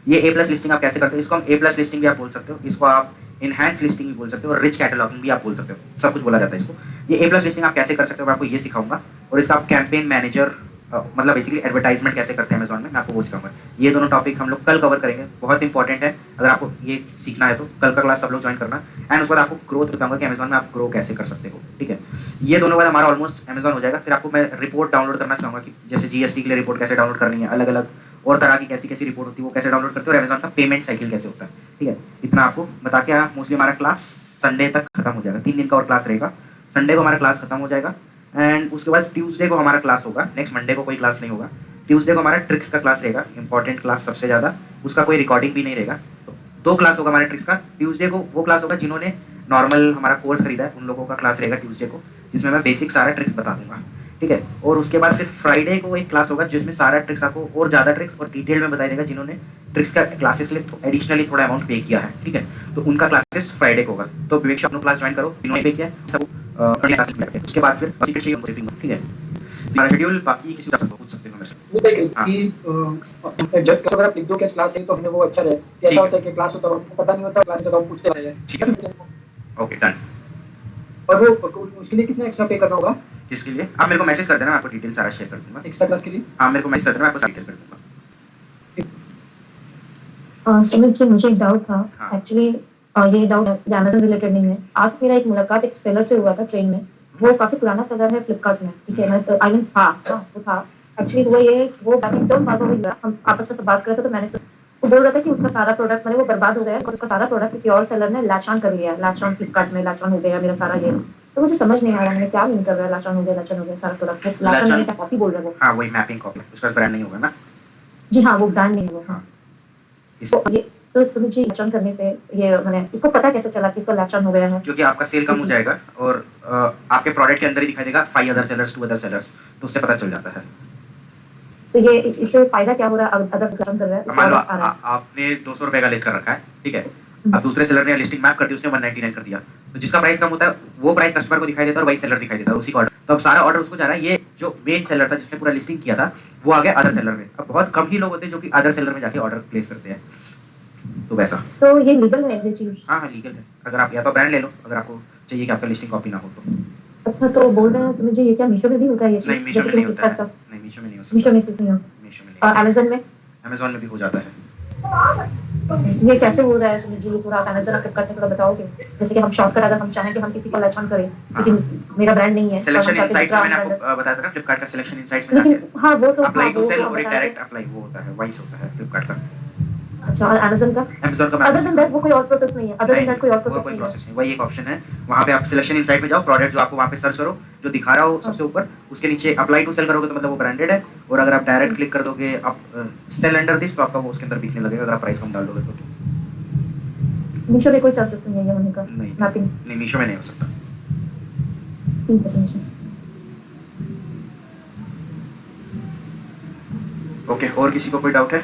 ये A+ लिस्टिंग आप कैसे करते हो, इसको हम A+ लिस्टिंग भी आप बोल सकते हो, इसको आप इनहैंस लिस्टिंग भी बोल सकते हो, और रिच कैटलॉगिंग भी आप बोल सकते हो, सब कुछ बोला जाता है इसको। ये A+ लिस्टिंग आप कैसे कर सकते हो मैं आपको ये सिखाऊंगा, और इसका आप कैंपेन मैनेजर मतलब बेसिकली एडवर्टाइजमेंट कैसे करते हैं अमेजॉन में, मैं आपको वो सिखाऊंगा। ये दोनों टॉपिक हम लोग कल कवर करेंगे, बहुत इंपॉर्टेंट है। अगर आपको ये सीखना है तो कल का क्लास सब लोग ज्वाइन करना, एंड उसके बाद आपको ग्रोथ बताऊंगा कि अमेजॉन में आप ग्रो कैसे कर सकते हो, ठीक है। ये दोनों बाद हमारा ऑलमोस्ट अमेजॉन हो जाएगा। फिर आपको मैं रिपोर्ट डाउनलोड करना सिखाऊंगा कि जैसे GST के लिए रिपोर्ट कैसे डाउनलोड करनी है, अलग अलग और तरह की कैसी कैसी रिपोर्ट होती है वो कैसे डाउनलोड करते हो, और अमेजॉन का पेमेंट साइकिल कैसे होता है, ठीक है। इतना आपको बता के मोस्टली हमारा क्लास संडे तक खत्म हो जाएगा, 3 दिन का और क्लास रहेगा। संडे को हमारा क्लास खत्म हो जाएगा, एंड उसके बाद ट्यूसडे को हमारा क्लास होगा। नेक्स्ट मंडे को कोई क्लास नहीं होगा। ट्यूसडे को हमारा ट्रिक्स का क्लास रहेगा, इंपॉर्टेंट क्लास सबसे ज़्यादा, उसका कोई रिकॉर्डिंग भी नहीं रहेगा। 2 क्लास होगा हमारे ट्रिक्स का। ट्यूसडे को वो क्लास होगा जिन्होंने नॉर्मल हमारा कोर्स खरीदा है उन लोगों का क्लास रहेगा ट्यूसडे को, जिसमें मैं बेसिक सारा ट्रिक्स बता दूंगा, ठीक है। और उसके बाद फिर फ्राइडे को एक क्लास होगा जिसमें सारा ट्रिक्स आपको और ज़्यादा ट्रिक्स और डिटेल में बताई देगा जिन्होंने ट्रिक्स का क्लासेस लिए एडिशनली थोड़ा अमाउंट पे किया है, ठीक है। तो उनका क्लासेस फ्राइडे को होगा, तो विवेक अपना क्लास ज्वाइन करो जिन्होंने पे किया है सब। उसके बाद फिर ठीक है। हमारा शेड्यूल बाकी किसी का पूछ सकते हो मेरे से। जब अगर आप लिख दो क्या क्लास है तो हमने वो अच्छा रहे। कैसा होता है कि क्लास होता है हमको पता नहीं होता, क्लास होता है हम पूछते हैं, ठीक है, ओके डन। और वो उसके लिए कितना एक्स्ट्रा पे करना होगा? किसके लिए? आप मेरे को मैसेज कर देना, मैं आपको डिटेल सारा शेयर कर दूंगा। एक्स्ट्रा क्लास के लिए हाँ, मेरे को मैसेज कर देना, मैं आपको डिटेल कर दूंगा। सुमित जी मुझे एक डाउट था हाँ। एक्चुअली। ये डाउट अमेजन रिलेटेड नहीं है। आज मेरा एक मुलाकात एक सेलर से हुआ था ट्रेन में। वो काफी पुराना सेलर है फ्लिपकार्ट में, ठीक है। मैं आई मीन वो था एक्चुअली। हुआ ये वो बैक इन टर्म बार बार हम आपस में बात कर रहे थे, तो मैंने वो बोल रहा था कि उसका सारा प्रोडक्ट मैंने वो बर्बाद हो गया है और उसका सारा प्रोडक्ट किसी और सेलर ने लैच ऑन कर लिया है। लैच ऑन फ्लिपकार्ट में लैच ऑन हो गया मेरा सारा ये। तो मुझे समझ नहीं आ रहा है क्या मीन कर रहा है लैच ऑन हो गया सारा product. Latch on Latch on- नहीं था, कॉपी बोल रहा है वो। हाँ, वही मैपिंग कॉपी, उसका ब्रांड नहीं होगा ना। जी हाँ, वो ब्रांड नहीं है वो। हाँ। इस तो ये तो सुमित जी लैच ऑन करने से ये मैंने इसको पता कैसे चला कि इसका लैच ऑन हो गया है? क्योंकि आपका सेल कम हो जाएगा और आपके प्रोडक्ट के अंदर ही दिखाई देगा 5 अदर सेलर्स, 2 अदर सेलर्स, तो उससे पता चल जाता है। तो ये इससे फायदा क्या हो रहा है अगर लैच ऑन कर रहा है? मान लो आ रहा है। आपने 200 रुपए का लिस्ट कर रखा है, ठीक है। अब दूसरे सेलर ने लिस्टिंग मैप कर दी, उसने 199 कर दिया, तो जिसका प्राइस कम होता है वो प्राइस कस्टमर को दिखाई देता है और वही सेलर दिखाई देता है उसी का ऑर्डर। तो अब सारा ऑर्डर उसको जा रहा है। ये जो मेन सेलर था जिसने पूरा लिस्टिंग किया था, वो आ गया अदर सेलर में। अब बहुत कम ही लोग होते हैं जो कि अदर सेलर में जाके ऑर्डर प्लेस करते हैं, तो वैसा। तो ये लीगल है ये चीज? हाँ हाँ, लीगल है। अगर आप या तो ब्रांड ले लो, अगर आपको चाहिए कि आपका लिस्टिंग कॉपी ना हो तो। अच्छा, तो बोल रहे हैं सुमित जी ये क्या मीशो में भी होता है ये चीज? नहीं, मीशो में जैसे नहीं कि होता है। फ्लिपकार्ट का। नहीं, मीशो में नहीं हो मीशो सकता। में किस नहीं होता? मीशो में और नहीं। अमेजन में? अमेजोन में भी हो जाता है। ये कैसे हो रहा है सुमित जी? ये थोड़ा आप अमेजन और फ्लिपकार्ट में थोड़ा बताओगे? जैसे कि हम शॉर्टकट अगर हम चाहें कि हम किसी को लैच ऑन करें, लेकिन मेरा ब्रांड नहीं है। सिलेक्शन और हम चाहते हैं इनसाइट्स में मैंने दूसरा आपको brand- बताया था ना, फ्लिपकार्ट का सिलेक्शन इनसाइट्स में जाके लेकिन हाँ वो तो अप्लाई टू सेल हम और एक बताएंगे। डायरेक्ट अप्लाई वो होता है, वाइस होता है फ्लिपकार्ट का। अच्छा, और अमेजन का? अमेजोन का मैं अदर आपको देन सिखा दैट वो कोई और प्रोसेस नहीं है? अदर नहीं देन दैट कोई और वो प्रोसेस कोई नहीं है? प्रोसेस नहीं, वही एक ऑप्शन है। वहाँ पे आप सिलेक्शन इनसाइट में जाओ, प्रोडक्ट जो आपको वहाँ पे सर्च करो, जो दिखा रहा हो सबसे ऊपर, उसके नीचे अप्लाई टू सेल करोगे तो मतलब वो ब्रांडेड है। और अगर आप डायरेक्ट क्लिक कर दोगे आप सेल अंडर दिस, तो आपका वो उसके अंदर दिखने लगेगा अगर आप प्राइस कम डाल दोगे तो। मीशो में कोई चांसेस नहीं है ये होने का? नहीं नथिंग? नहीं, मीशो में नहीं हो सकता। ठीक है सुमित जी। ओके, और किसी को कोई डाउट है?